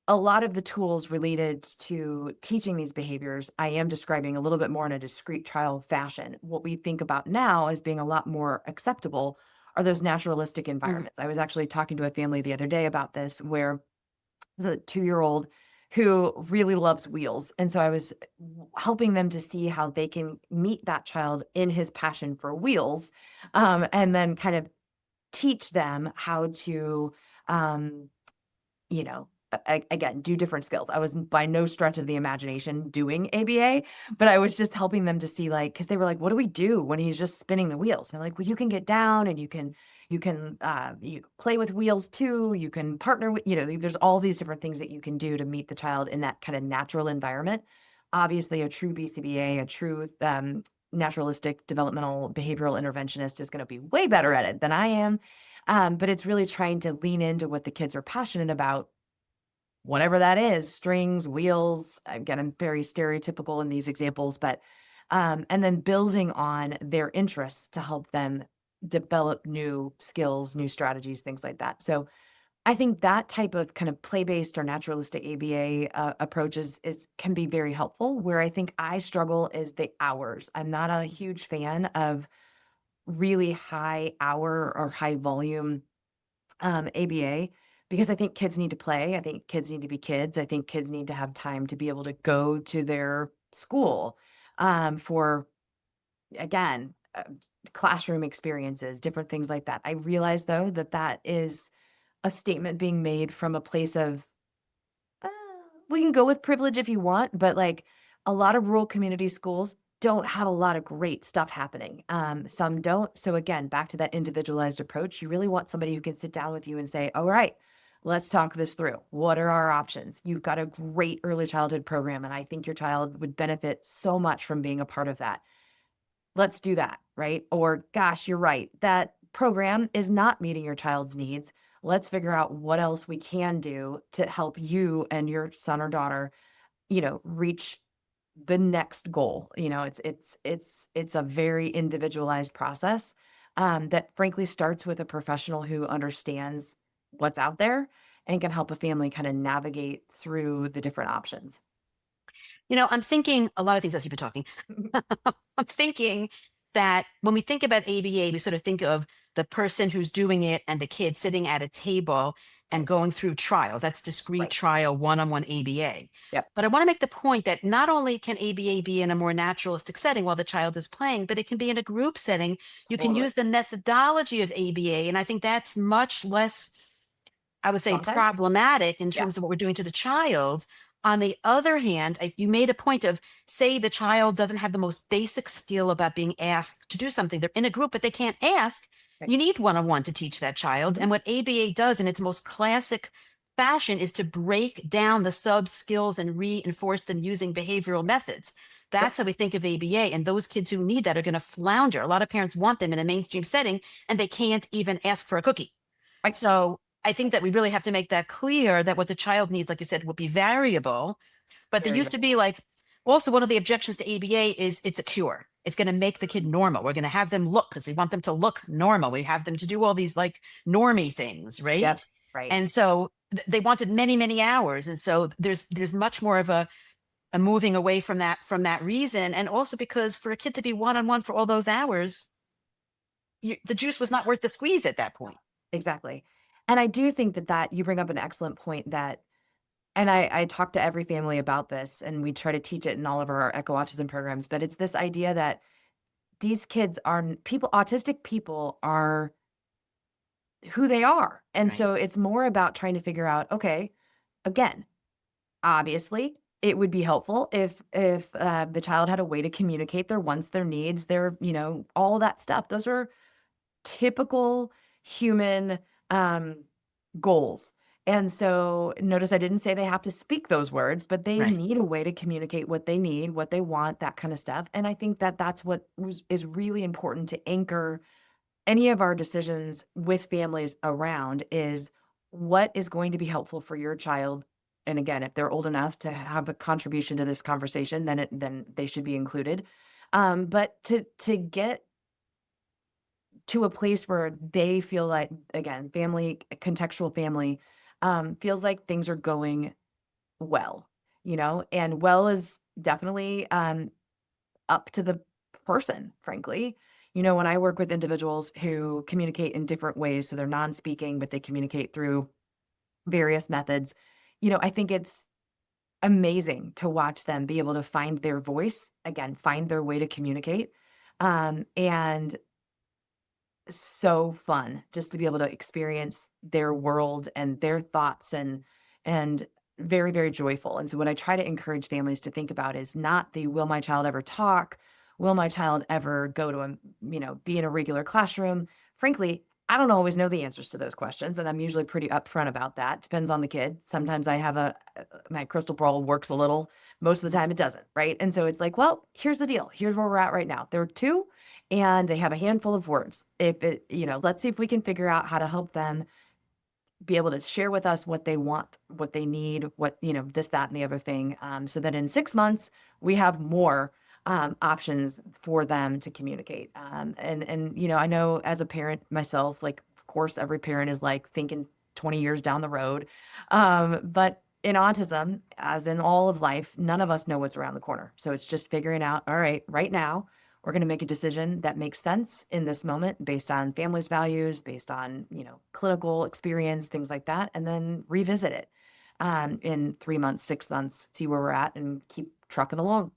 a lot of the tools related to teaching these behaviors, I am describing a little bit more in a discrete trial fashion. What we think about now as being a lot more acceptable are those naturalistic Mm. environments. I was actually talking to a family the other day about this, where there's a 2-year-old who really loves wheels. And so I was helping them to see how they can meet that child in his passion for wheels, and then kind of teach them how to, um, again, do different skills. I was by no stretch of the imagination doing ABA, but I was just helping them to see, like, because they were like, what do we do when he's just spinning the wheels? And I'm like, well, you can get down and you play with wheels too. You can partner with, there's all these different things that you can do to meet the child in that kind of natural environment. Obviously, a true BCBA, a true naturalistic developmental behavioral interventionist is going to be way better at it than I am. But it's really trying to lean into what the kids are passionate about, whatever that is, strings, wheels. Again, I'm very stereotypical in these examples, but and then building on their interests to help them develop new skills, new strategies, things like that. So I think that type of kind of play-based or naturalistic ABA approach can be very helpful. Where I think I struggle is the hours. I'm not a huge fan of really high hour or high volume ABA, because I think kids need to play. I think kids need to be kids. I think kids need to have time to be able to go to their school for, again, classroom experiences, different things like that. I realize, though, that is a statement being made from a place of, uh, we can go with privilege if you want, but like a lot of rural community schools don't have a lot of great stuff happening. Some don't. So again, back to that individualized approach, you really want somebody who can sit down with you and say, all right, let's talk this through. What are our options? You've got a great early childhood program, and I think your child would benefit so much from being a part of that. Let's do that, right? Or, gosh, you're right. That program is not meeting your child's needs. Let's figure out what else we can do to help you and your son or daughter, reach the next goal. It's a very individualized process that frankly starts with a professional who understands what's out there and can help a family kind of navigate through the different options. I'm thinking a lot of things as you've been talking. I'm thinking that when we think about ABA, we sort of think of the person who's doing it and the kid sitting at a table and Right. going through trials. That's discrete Right. trial, one-on-one ABA. Yep. But I want to make the point that not only can ABA be in a more naturalistic setting while the child is playing, but it can be in a group setting. You can Totally. use the methodology of ABA, and I think that's much less, I would say, Daunting? problematic in Yeah. terms of what we're doing to the child. On the other hand, you made a point of, say the child doesn't have the most basic skill about being asked to do something. They're in a group, but they can't ask. Right. You need one-on-one to teach that child. Mhm. And what ABA does in its most classic fashion is to break down the sub skills and reinforce them using behavioral methods. Yep. That's how we think of ABA. And those kids who need that are going to flounder. A lot of parents want them in a mainstream setting and they can't even ask for a cookie. Right. So I think that we really have to make that clear that what the child needs, like you said, will be variable. But there Very used to good. be like, also one of the objections to ABA is it's a cure. It's going to make the kid normal. We're going to have them look because we want them to look normal. We have them to do all these like normie things, Yep. right? Right. And so they wanted many, many hours. And so there's much more of a moving away from that reason. And also because for a kid to be one-on-one for all those hours, the juice was not worth the squeeze at that point. Exactly. And I do think that you bring up an excellent point that, and I talk to every family about this, and we try to teach it in all of our eco autism programs, but it's this idea that these kids are autistic people are who they are. And Right. so it's more about trying to figure out, okay, again, obviously, it would be helpful if the child had a way to communicate their wants, their needs, their, all that stuff. Those are typical human goals. And so notice I didn't say they have to speak those words, but they Right. need a way to communicate what they need, what they want, that kind of stuff. And I think that that's what is really important to anchor any of our decisions with families around is what is going to be helpful for your child. And again, if they're old enough to have a contribution to this conversation, then they should be included. But to get to a place where they feel like, again, contextual family, feels like things are going well, and well is definitely up to the person, frankly. When I work with individuals who communicate in different ways, so they're non-speaking, but they communicate through various methods, I think it's amazing to watch them be able to find their voice, again, find their way to communicate. And so fun just to be able to experience their world and their thoughts and very, very joyful. And so what I try to encourage families to think about is not the will my child ever talk? Will my child ever go to be in a regular classroom? Frankly, I don't always know the answers to those questions. And I'm usually pretty upfront about that. Depends on the kid. Sometimes I have my crystal ball works a little. Most of the time it doesn't. Right. And so it's like, well, here's the deal. Here's where we're at right now. There are two and they have a handful of words. Let's see if we can figure out how to help them be able to share with us what they want, what they need, what, this, that, and the other thing. So that in 6 months, we have more options for them to communicate. And I know as a parent myself, like, of course, every parent is like thinking 20 years down the road. But in autism, as in all of life, none of us know what's around the corner. So it's just figuring out, all right, right now, we're going to make a decision that makes sense in this moment based on family's values, based on, clinical experience, things like that, and then revisit it in 3 months, 6 months, see where we're at and keep trucking along.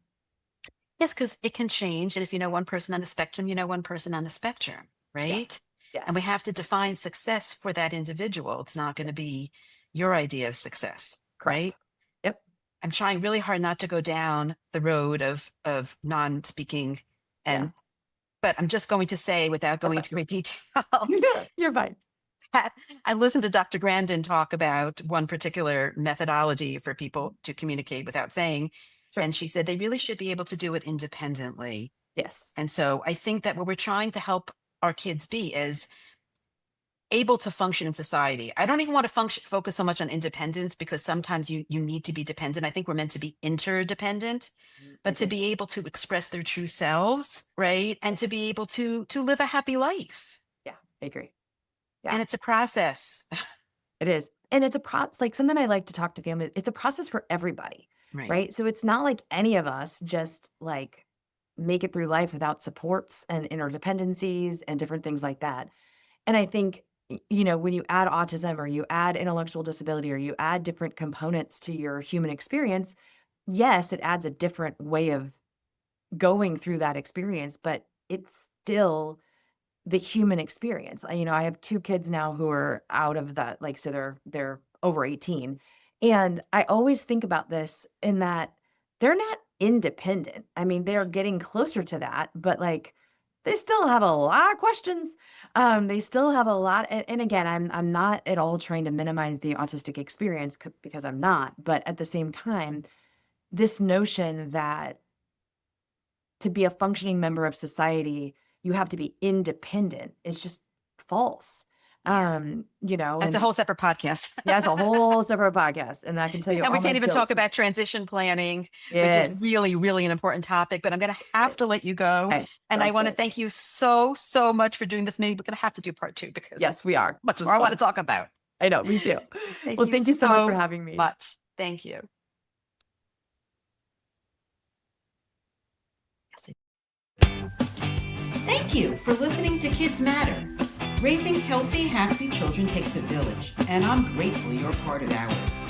Yes, because it can change. And if you know one person on the spectrum, you know one person on the spectrum, Yes. right? And we Yes. have to define success for that individual. It's not going to be your idea of success, right? Correct. Yep. I'm trying really hard not to go down the road of non-speaking Yeah. and but I'm just going to say without That's going fine. into great detail, You're fine. I listened to Dr. Grandin talk about one particular methodology for people to communicate without saying, Sure. and she said they really should be able to do it independently. Yes. And so I think that what we're trying to help our kids be is able to function in society. I don't even want to focus so much on independence because sometimes you need to be dependent. I think we're meant to be interdependent, I but to agree. be able to express their true selves, right? And to be able to live a happy life. Yeah. I agree. Yeah. And it's a process. It is. And it's a process, like something I like to talk to families. It's a process for everybody, Right. right? So it's not like any of us just like make it through life without supports and interdependencies and different things like that. And I think, when you add autism or you add intellectual disability or you add different components to your human experience, yes, it adds a different way of going through that experience, but it's still the human experience. I have 2 kids now who are out of that, like, so they're over 18, and I always think about this in that they're not independent. I mean, they're getting closer to that, but, like, they still have a lot of questions. They still have a lot. And again, I'm not at all trying to minimize the autistic experience because I'm not. But at the same time, this notion that to be a functioning member of society, you have to be independent is just false. That's a whole separate podcast. That's a whole separate podcast. And I can tell you, and we all can't my even talk jokes. about transition planning, Yes. which is really, really an important topic. But I'm going to have to let you go. Okay. And I want to Okay. thank you so, so much for doing this. Maybe we're going to have to do part 2 because Yes, we are. much more I want to talk about. I know, me too. Thank Well, you thank you so much for so having me. much. Thank you. Thank you for listening to Kids Matter. Raising healthy, happy children takes a village, and I'm grateful you're part of ours.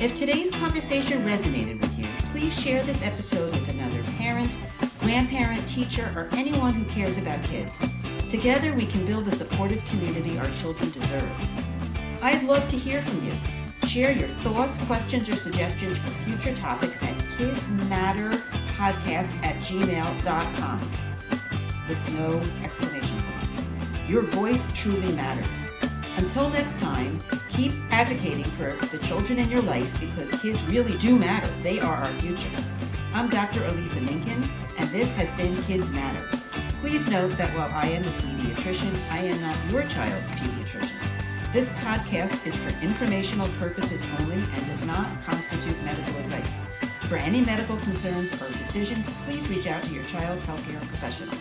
If today's conversation resonated with you, please share this episode with another parent, grandparent, teacher, or anyone who cares about kids. Together, we can build the supportive community our children deserve. I'd love to hear from you. Share your thoughts, questions, or suggestions for future topics at kidsmatterpodcast@gmail.com with no exclamation point. Your voice truly matters. Until next time, keep advocating for the children in your life because kids really do matter. They are our future. I'm Dr. Elisa Minkin, and this has been Kids Matter. Please note that while I am a pediatrician, I am not your child's pediatrician. This podcast is for informational purposes only and does not constitute medical advice. For any medical concerns or decisions, please reach out to your child's healthcare professional.